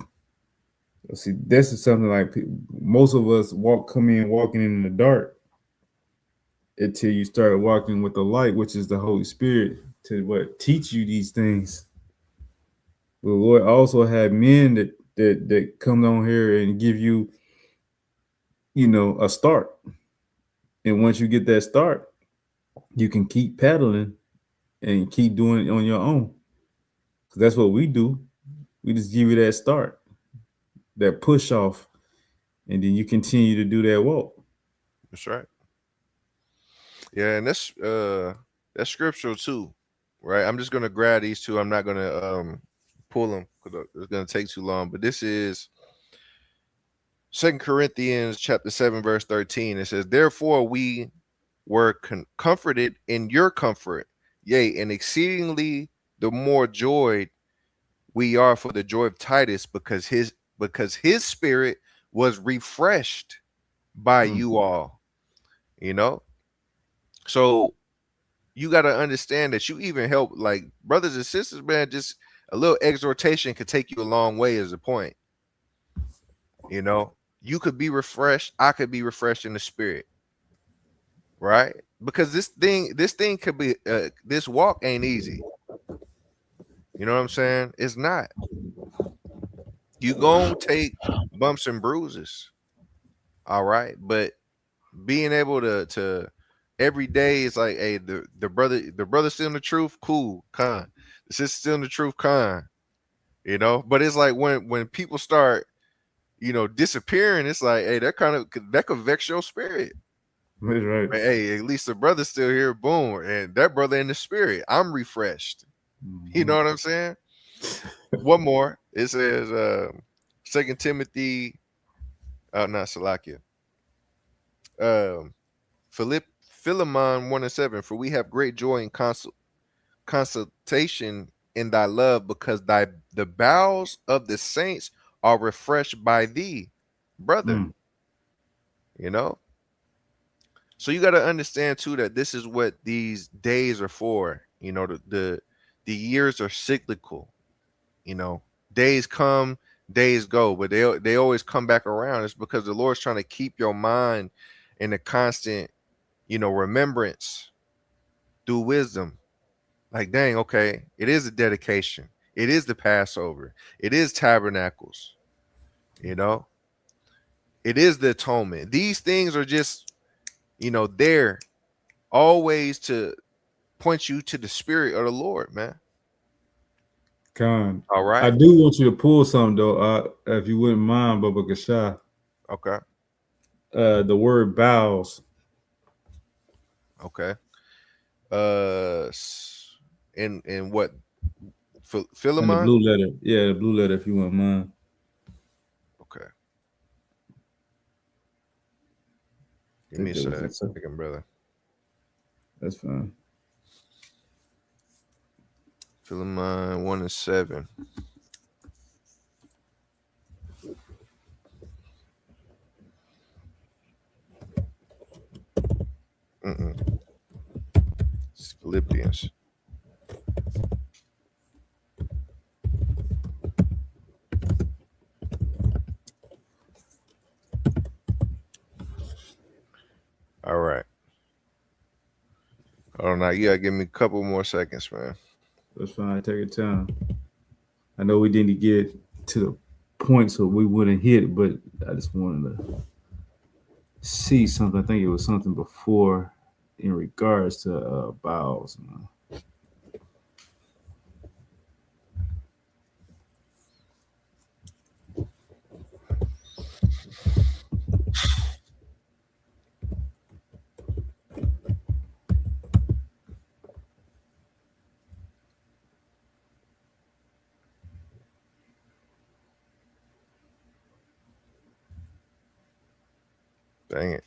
See, this is something like most of us come in walking in the dark until you start walking with the light, which is the Holy Spirit, to what teach you these things. The Lord also had men that come on here and give you, a start. And once you get that start, you can keep paddling and keep doing it on your own. So that's what we do. We just give you that start, that push off, and then you continue to do that walk. That's right. Yeah, and that's scriptural too, right? I'm just gonna grab these two. I'm not gonna pull them because it's gonna take too long. But this is 2 Corinthians chapter 7 verse 13. It says, "Therefore we were comforted in your comfort, yea, and exceedingly the more joyed we are for the joy of Titus, because his spirit was refreshed by Mm. you all." You know, so you got to understand that you even help like brothers and sisters, man. Just a little exhortation could take you a long way. As a point, you know, you could be refreshed. I could be refreshed in the spirit, right? Because this thing could be this walk ain't easy. You know what I'm saying? It's not. You gonna take bumps and bruises, all right. But being able to every day is like, hey, the brother still in the truth, cool, con. The sister still in the truth, con. But it's like when people start, disappearing, it's like, hey, that could vex your spirit. That's right. But hey, at least the brother's still here, boom, and that brother in the spirit, I'm refreshed. You Mm-hmm. know what I'm saying? One more. It says, 2 Timothy, not Salakia. Um, Philemon 1:7. For we have great joy and consultation in thy love, because the bowels of the saints are refreshed by thee, brother. Mm. You know, so you got to understand too that this is what these days are for. The years are cyclical. You know, days come, days go, but they always come back around. It's because the Lord's trying to keep your mind in a constant, remembrance through wisdom. Like, dang, okay, it is a dedication. It is the Passover. It is tabernacles. You know, it is the atonement. These things are just, there always to point you to the spirit of the Lord, man. Con. All I right. do want you to pull something though, if you wouldn't mind, Baba Gasha. Okay. The word bows Okay. In what? and the Philemon? blue letter. Yeah, the blue letter, if you wouldn't mind. Okay. I Give me think a that was it. second, brother. That's fine. Philemon 1:7. Mm-mm. It's Philippians. All right. Hold on now. You gotta give me a couple more seconds, man. That's fine. Take your time. I know we didn't get to the point, so we wouldn't hit it, but I just wanted to see something. I think it was something before in regards to bowels. Dang it.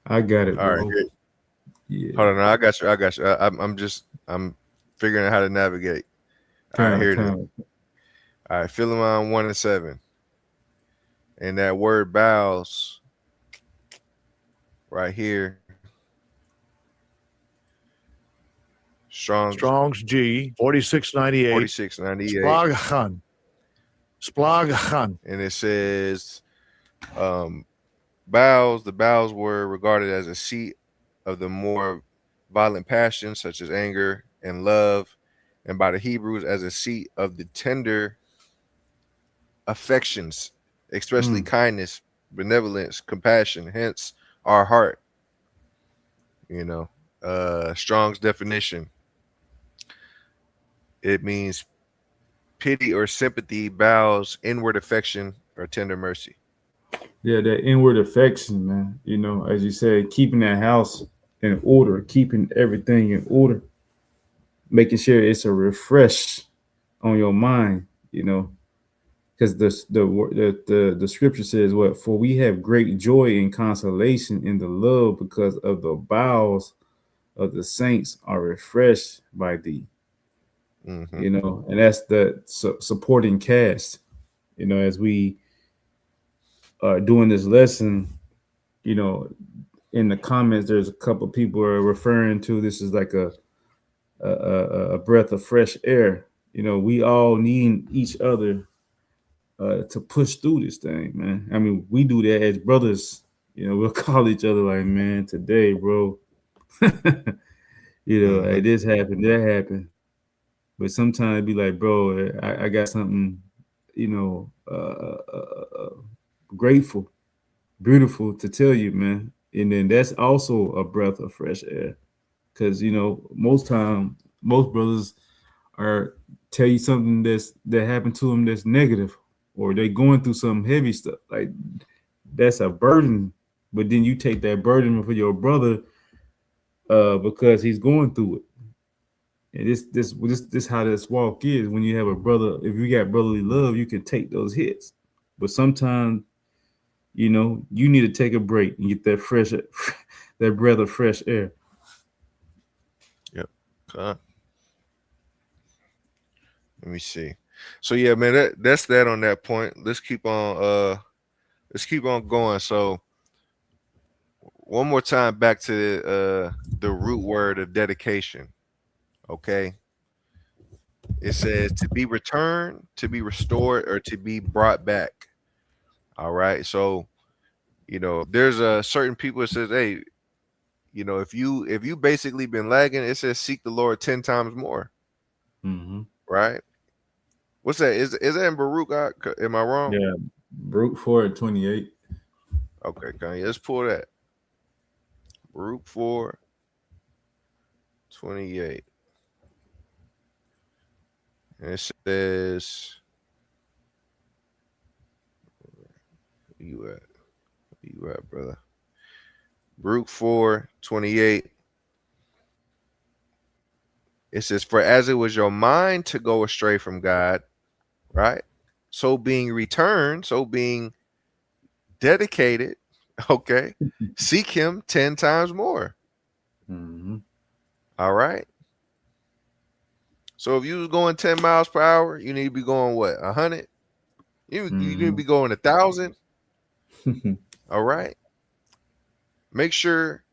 I got it, All right, bro. good. Yeah. Hold on. Now. I got you. I got you. I'm figuring out how to navigate. All right, Kind, here it is. kind. All right, Philemon 1:7. And that word bows right here. Strong's Strong's G 4698. 4698. Splagchan. Splagchan. And it says, um, the bowels were regarded as a seat of the more violent passions such as anger and love, and by the Hebrews as a seat of the tender affections, especially Mm. kindness, benevolence, compassion, hence our heart. You know, Strong's definition, it means pity or sympathy, bows, inward affection, or tender mercy. Yeah, that inward affection, man. You know, as you said, keeping that house in order, keeping everything in order, making sure it's a refresh on your mind. You know, because the scripture says what? For we have great joy and consolation in the love, because of the bowels of the saints are refreshed by thee. Hmm. You know, and that's the supporting cast. You know, as we are doing this lesson, you know, in the comments, there's a couple people are referring to this as like a breath of fresh air. You know, we all need each other to push through this thing, man. I mean, we do that as brothers. You know, we'll call each other like, man, today, bro. You know, Hmm. hey, this happened, that happened. But sometimes be like, bro, I got something, you know, grateful, beautiful to tell you, man. And then that's also a breath of fresh air. Cause you know, most brothers are tell you something that happened to them that's negative, or they going through some heavy stuff. Like that's a burden. But then you take that burden for your brother because he's going through it. And this how this walk is. When you have a brother, if you got brotherly love, you can take those hits. But sometimes, you know, you need to take a break and get that fresh, that breath of fresh air. Yep. Let me see. So yeah, man, that's that on that point. Let's keep on going. So one more time back to the root word of dedication. Okay. It says to be returned, to be restored, or to be brought back. All right. So, there's a certain people that says, hey, if you basically been lagging, it says seek the Lord 10 times more. Mm-hmm. Right? What's that? Is that in Baruch? Am I wrong? Yeah, Brute 4:28. Okay, Kanye, let's pull that. Baruch 4:28. And it says, where you at? Where you at, brother? Baruch 4:28. It says, for as it was your mind to go astray from God, right? So being returned, so being dedicated, okay, seek him 10 times more. Mm-hmm. All right. So if you was going 10 miles per hour, you need to be going what? 100? You need to Mm-hmm. be going 1,000. All right. Make sure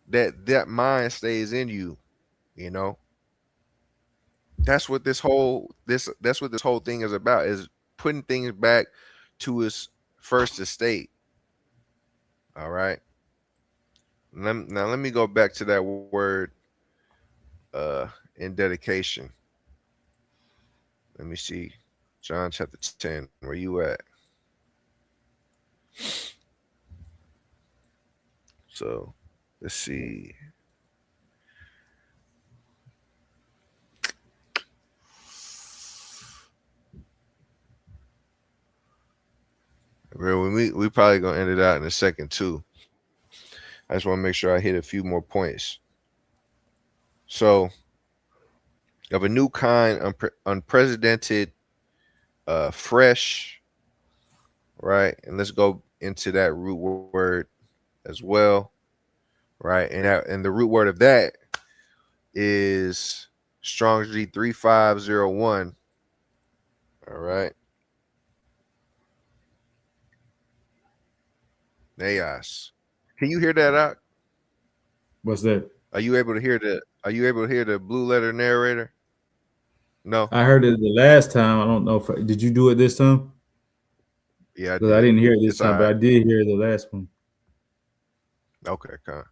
that mind stays in you, you know. That's what this whole thing is about, is putting things back to its first estate. All right. Now let me go back to that word in dedication. Let me see. John chapter 10. Where you at? So let's see. Real, we probably gonna end it out in a second too. I just want to make sure I hit a few more points. So of a new kind, unprecedented, fresh, right? And let's go into that root word as well, right? And the root word of that is Strong's G 3501. All right. Naos. Can you hear that out? What's that? Are you able to hear the blue letter narrator? No? I heard it the last time. I don't know if did you do it this time? Yeah, I Because I did. didn't hear it this It's all time, but right. I did hear the last one. Okay, kind.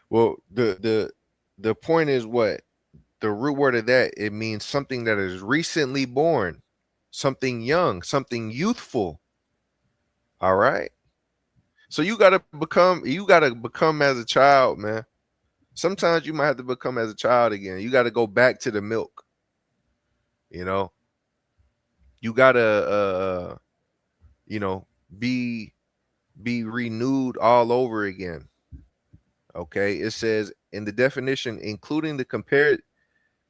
Well, the the point is what? The root word of that, it means something that is recently born, something young, something youthful. All right. So you gotta become as a child, man. Sometimes you might have to become as a child again. You gotta go back to the milk, you know. You gotta you know, be renewed all over again. Okay. It says in the definition, including the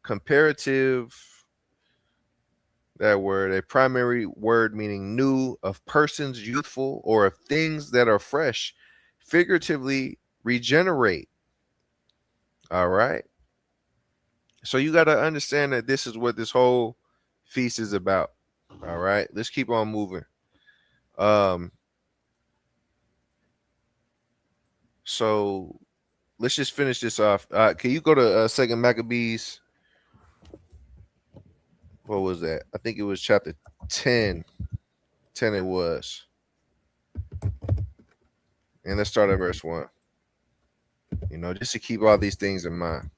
comparative, that word, a primary word meaning new, of persons youthful, or of things that are fresh, figuratively regenerate. All right. So you got to understand that this is what this whole feast is about. All right. Let's keep on moving. Um, so let's just finish this off. Can you go to Second Maccabees? What was that? I think it was chapter 10. 10 it was. And let's start at verse 1. You know, just to keep all these things in mind.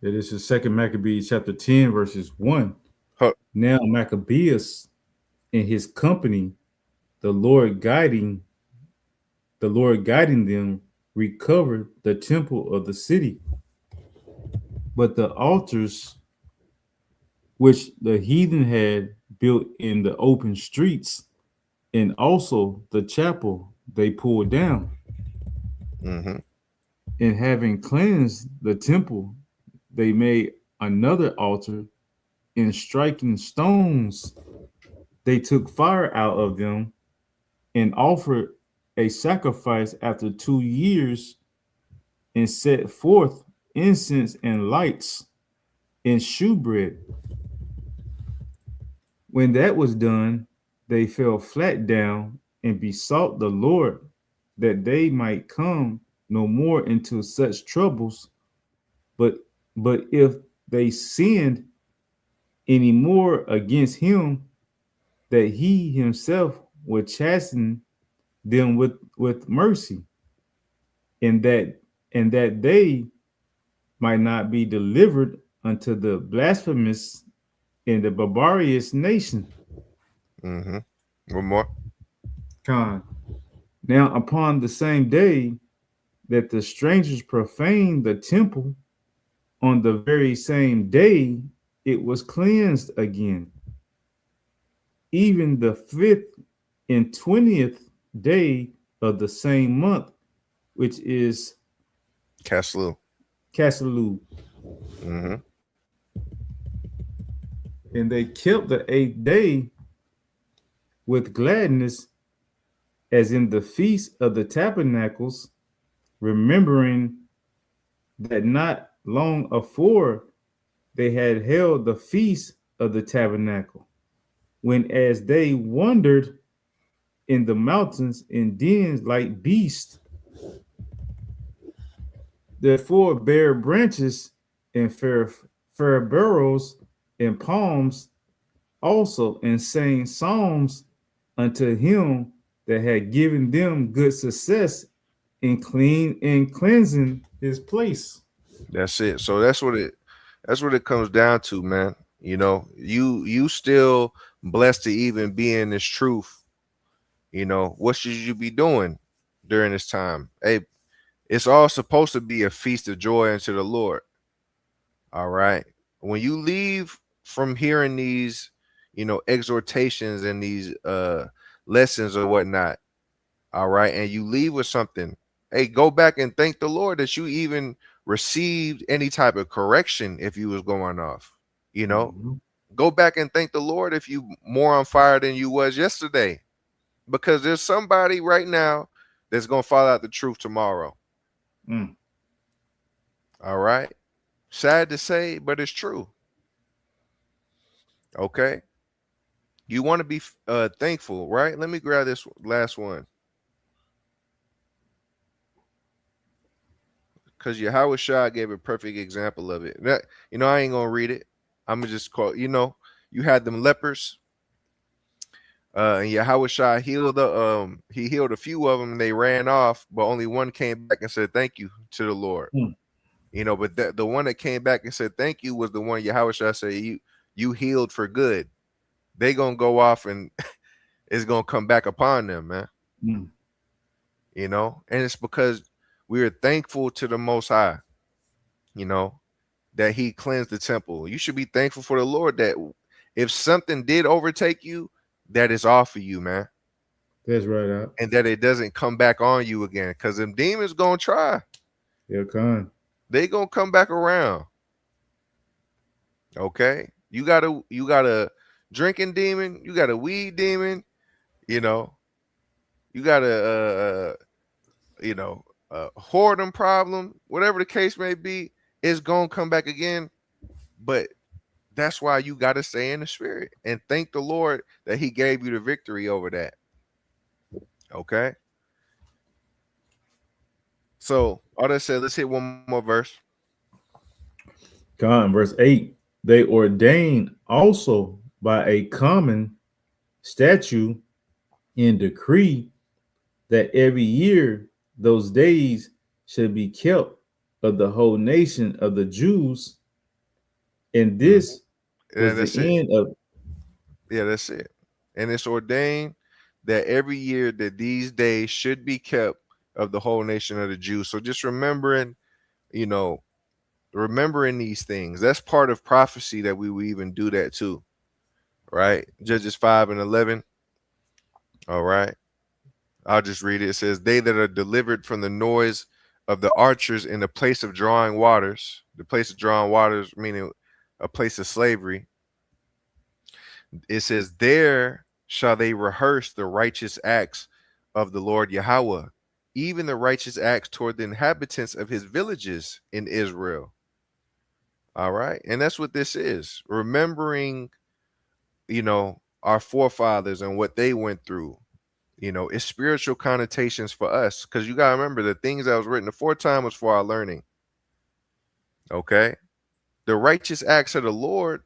Yeah, this is Second Maccabees chapter 10, verses 1. Huh. Now Maccabeus and his company, the Lord guiding them, recovered the temple of the city. But the altars which the heathen had built in the open streets, and also the chapel they pulled down. Mm-hmm. And having cleansed the temple, they made another altar, and striking stones, they took fire out of them and offered a sacrifice after 2 years, and set forth incense and lights and shewbread. When that was done, they fell flat down and besought the Lord that they might come no more into such troubles. But if they sinned any more against him, that he himself would chasten them with mercy, and that they might not be delivered unto the blasphemous and the barbarous nation. Mm-hmm. One more. Con. Now upon the same day that the strangers profaned the temple, on the very same day it was cleansed again. Even the 5th and 20th day of the same month, which is Caslu. Caslu. Mm-hmm. And they kept the 8th day with gladness, as in the feast of the tabernacles, remembering that not long afore they had held the feast of the tabernacle, when as they wandered in the mountains in dens like beasts, therefore bare branches and fair barrels and palms also, and sang psalms unto him that had given them good success in cleansing his place. That's it. So that's what it comes down to, man. You know, you still blessed to even be in this truth. You know, what should you be doing during this time? Hey, it's all supposed to be a feast of joy unto the Lord. All right. When you leave from hearing these, you know, exhortations and these lessons or whatnot, all right, and you leave with something, hey, go back and thank the Lord that you even received any type of correction if you was going off. You know, go back and thank the Lord if you more on fire than you was yesterday, because there's somebody right now that's gonna fall out the truth tomorrow. Mm. All right. Sad to say, but it's true. Okay. You want to be thankful, right? Let me grab this last one. Because Yahweh Shah gave a perfect example of it. That, you know, I ain't gonna read it. I'm gonna just call, you know, you had them lepers. And Yahushua healed he healed a few of them and they ran off, but only one came back and said thank you to the Lord. But the one that came back and said thank you was the one Yahushua said you healed for good. They gonna go off and it's gonna come back upon them, man. And it's because we are thankful to the Most High, that He cleansed the temple. You should be thankful for the Lord that if something did overtake you, that is off of you, man. That's right. And that it doesn't come back on you again, because them demons gonna try. They'll come. They gonna come back around. Okay, you got a drinking demon, you got a weed demon, you got a whoredom problem, whatever the case may be, it's gonna come back again. But that's why you got to stay in the spirit and thank the Lord that He gave you the victory over that. Okay. So all that said, let's hit one more verse. God, verse 8. They ordain also by a common statute and decree that every year those days should be kept of the whole nation of the Jews. And this was the end of. Yeah, that's it. And it's ordained that every year that these days should be kept of the whole nation of the Jews. So just remembering these things, that's part of prophecy that we will even do that too. Right? Judges 5:11. All right. I'll just read it. It says, they that are delivered from the noise of the archers in the place of drawing waters, the place of drawing waters, meaning a place of slavery. It says, there shall they rehearse the righteous acts of the Lord Yahweh, even the righteous acts toward the inhabitants of His villages in Israel. All right. And that's what this is. Remembering, our forefathers and what they went through. It's spiritual connotations for us, because you got to remember the things that was written aforetime was for our learning. Okay. The righteous acts of the Lord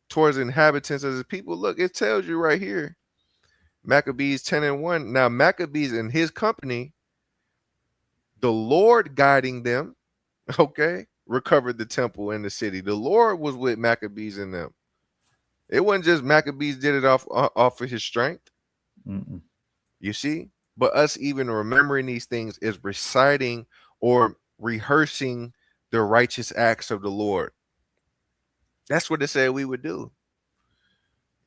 towards inhabitants of His people. Look, it tells you right here, Maccabees 10:1. Now, Maccabees and his company, the Lord guiding them, okay, recovered the temple and the city. The Lord was with Maccabees and them. It wasn't just Maccabees did it off of his strength. You see? But us even remembering these things is reciting or rehearsing the righteous acts of the Lord. That's what it said we would do.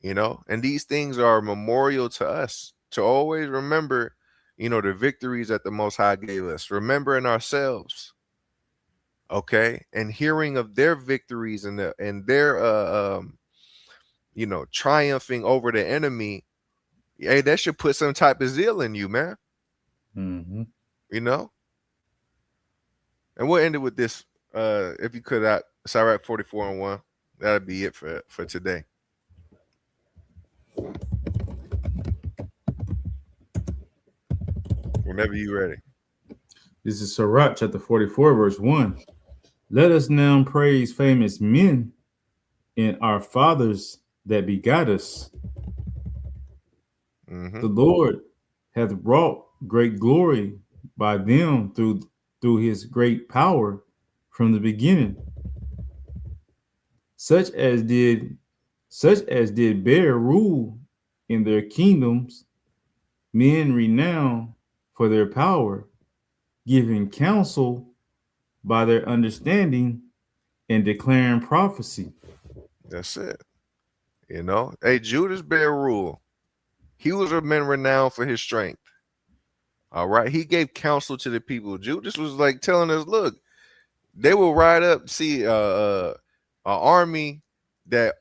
And these things are a memorial to us to always remember, the victories that the Most High gave us, remembering ourselves. Okay. And hearing of their victories and their triumphing over the enemy. Hey, that should put some type of zeal in you, man. And we'll end it with this. If you could, Sirach 44:1. That'll be it for today. Whenever you're ready. This is Sirach chapter 44, verse 1. Let us now praise famous men and our fathers that begot us. The Lord hath wrought great glory by them through His great power from the beginning. Such as did bear rule in their kingdoms, men renowned for their power, giving counsel by their understanding and declaring prophecy. That's it. Hey, Judas bear rule. He was a man renowned for his strength. All right. He gave counsel to the people. Judas was like telling us, look, they will ride up, see an army that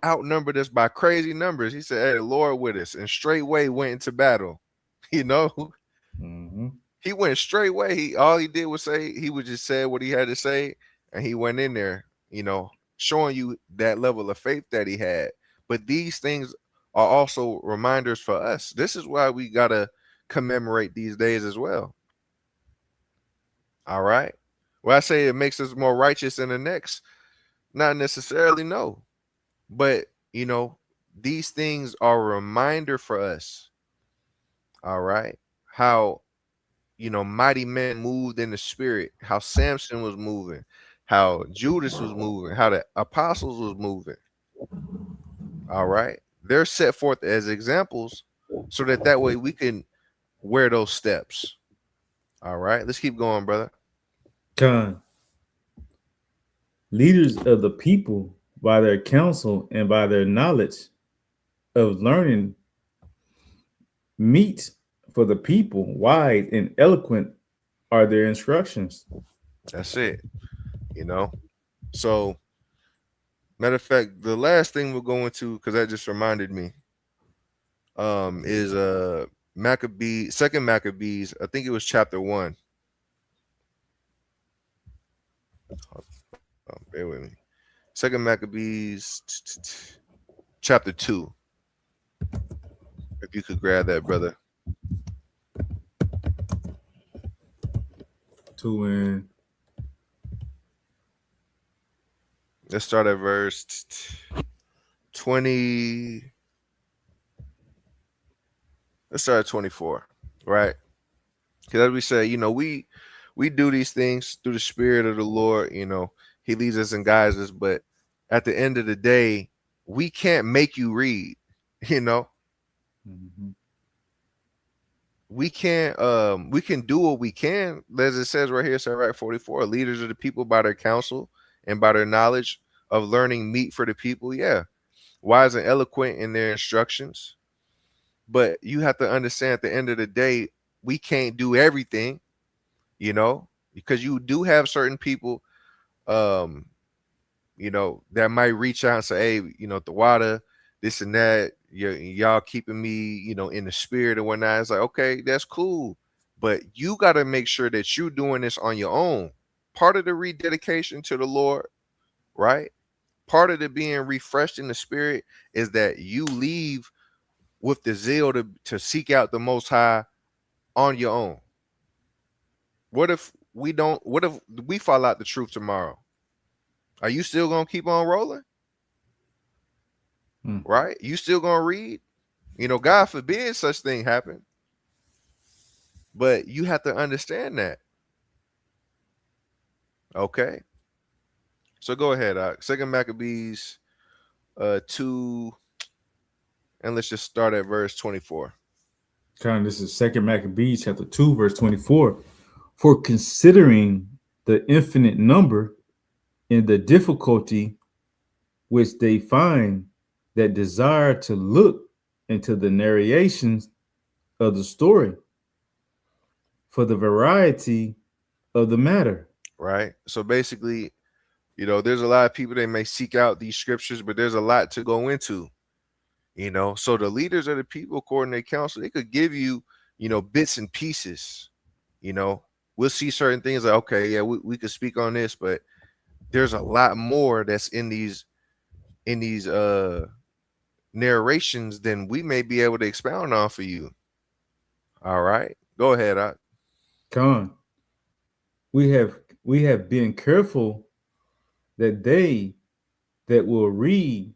outnumbered us by crazy numbers. He said, hey, the Lord with us, and straightway went into battle. He went straightway. All he did was say, he would just say what he had to say, and he went in there, showing you that level of faith that he had. But these things are also reminders for us. This is why we got to commemorate these days as well. All right. Well, I say it makes us more righteous in the next. Not necessarily, no. But, these things are a reminder for us, all right, how, mighty men moved in the spirit, how Samson was moving, how Judas was moving, how the apostles was moving. All right. They're set forth as examples so that way we can wear those steps. All right. Let's keep going, brother. Con. Leaders of the people, by their counsel and by their knowledge of learning, meet for the people, wide and eloquent are their instructions. That's it. So, matter of fact, the last thing we'll go into, because that just reminded me, is Second Maccabees. I think it was chapter 1. Bear with me. Second Maccabees, chapter 2. If you could grab that, brother. 2 and Let's start at verse 20. Let's start at 24, right? Because as we say, we do these things through the Spirit of the Lord. He leads us and guides us. But at the end of the day, we can't make you read. Mm-hmm. We can't. We can do what we can, as it says right here. So right, 44. Leaders of the people by their counsel and by their knowledge of learning meet for the people. Yeah, wise and eloquent in their instructions. But you have to understand, at the end of the day, we can't do everything, because you do have certain people, that might reach out and say, hey, the water, this and that, y'all keeping me, in the spirit and whatnot. It's like, okay, that's cool. But you got to make sure that you're doing this on your own. Part of the rededication to the Lord, right? Part of the being refreshed in the spirit is that you leave with the zeal to seek out the Most High on your own. What if we fall out the truth tomorrow? Are you still gonna keep on rolling? Right? You still gonna read? God forbid such thing happen. But you have to understand that. Okay. So go ahead. Second Maccabees 2, and let's just start at verse 24. This is Second Maccabees chapter 2, verse 24. For considering the infinite number and the difficulty which they find that desire to look into the narrations of the story, for the variety of the matter. Right. So basically, there's a lot of people that may seek out these scriptures, but there's a lot to go into. So the leaders of the people, according to their counsel, they could give you, bits and pieces. We'll see certain things like, okay, yeah, we could speak on this, but there's a lot more that's in these narrations than we may be able to expound on for you. All right, go ahead. Con, we have been careful that they that will read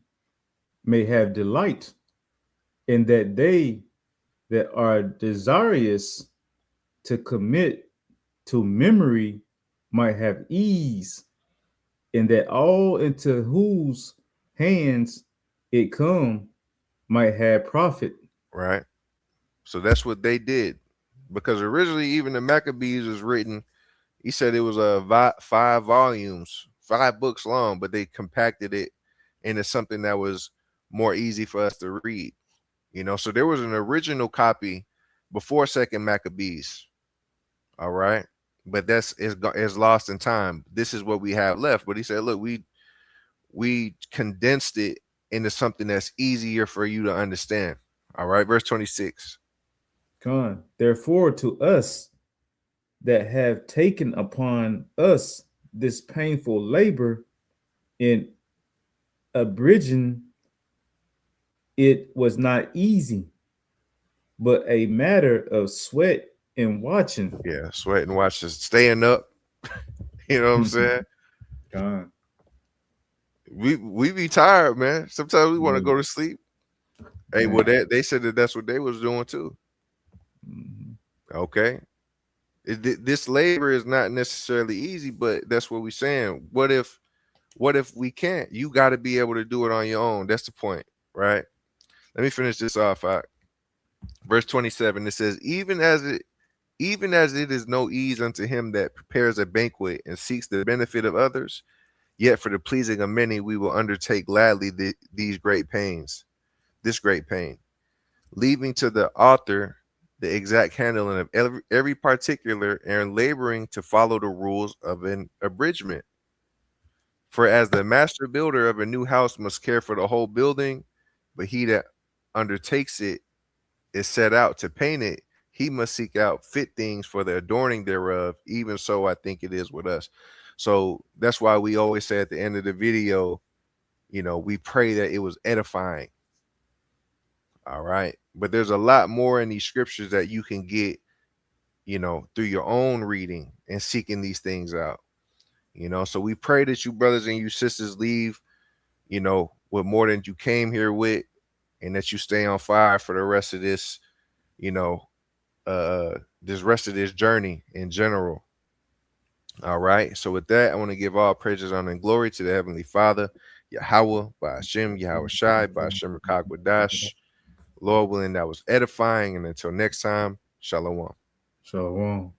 may have delight, and that they that are desirous to commit to memory might have ease, and that all into whose hands it come might have profit. Right. So that's what they did, because originally even the Maccabees was written. He said it was 5 volumes, 5 books long, but they compacted it into something that was more easy for us to read. So there was an original copy before Second Maccabees. All right, but is lost in time. This is what we have left. But he said, look, we condensed it into something that's easier for you to understand. All right, verse 26. Con, therefore, to us that have taken upon us this painful labor in abridging, it was not easy, but a matter of sweat and watching. Yeah, sweat and watching, staying up. You know what I'm saying? God. We be tired, man. Sometimes we want to go to sleep. Hey, well, they said that that's what they was doing too. Okay. This labor is not necessarily easy, but that's what we're saying. What if we can't? You got to be able to do it on your own. That's the point, right? Let me finish this off. Verse 27, it says, even as it is no ease unto him that prepares a banquet and seeks the benefit of others, yet for the pleasing of many we will undertake gladly this great pain, leaving to the author the exact handling of every particular and laboring to follow the rules of an abridgment. For as the master builder of a new house must care for the whole building, but he that undertakes it is set out to paint it, he must seek out fit things for the adorning thereof. Even so, I think it is with us. So that's why we always say at the end of the video, we pray that it was edifying. All right. But there's a lot more in these scriptures that you can get, through your own reading and seeking these things out. So we pray that you brothers and you sisters leave, with more than you came here with, and that you stay on fire for the rest of this, this rest of this journey in general. All right. So with that, I want to give all praises, honor, and glory to the Heavenly Father, Yahweh, by Hashem, Yahweh Shai, by Hashem Rakakwadash. Lord willing, that was edifying. And until next time, Shalom. Shalom.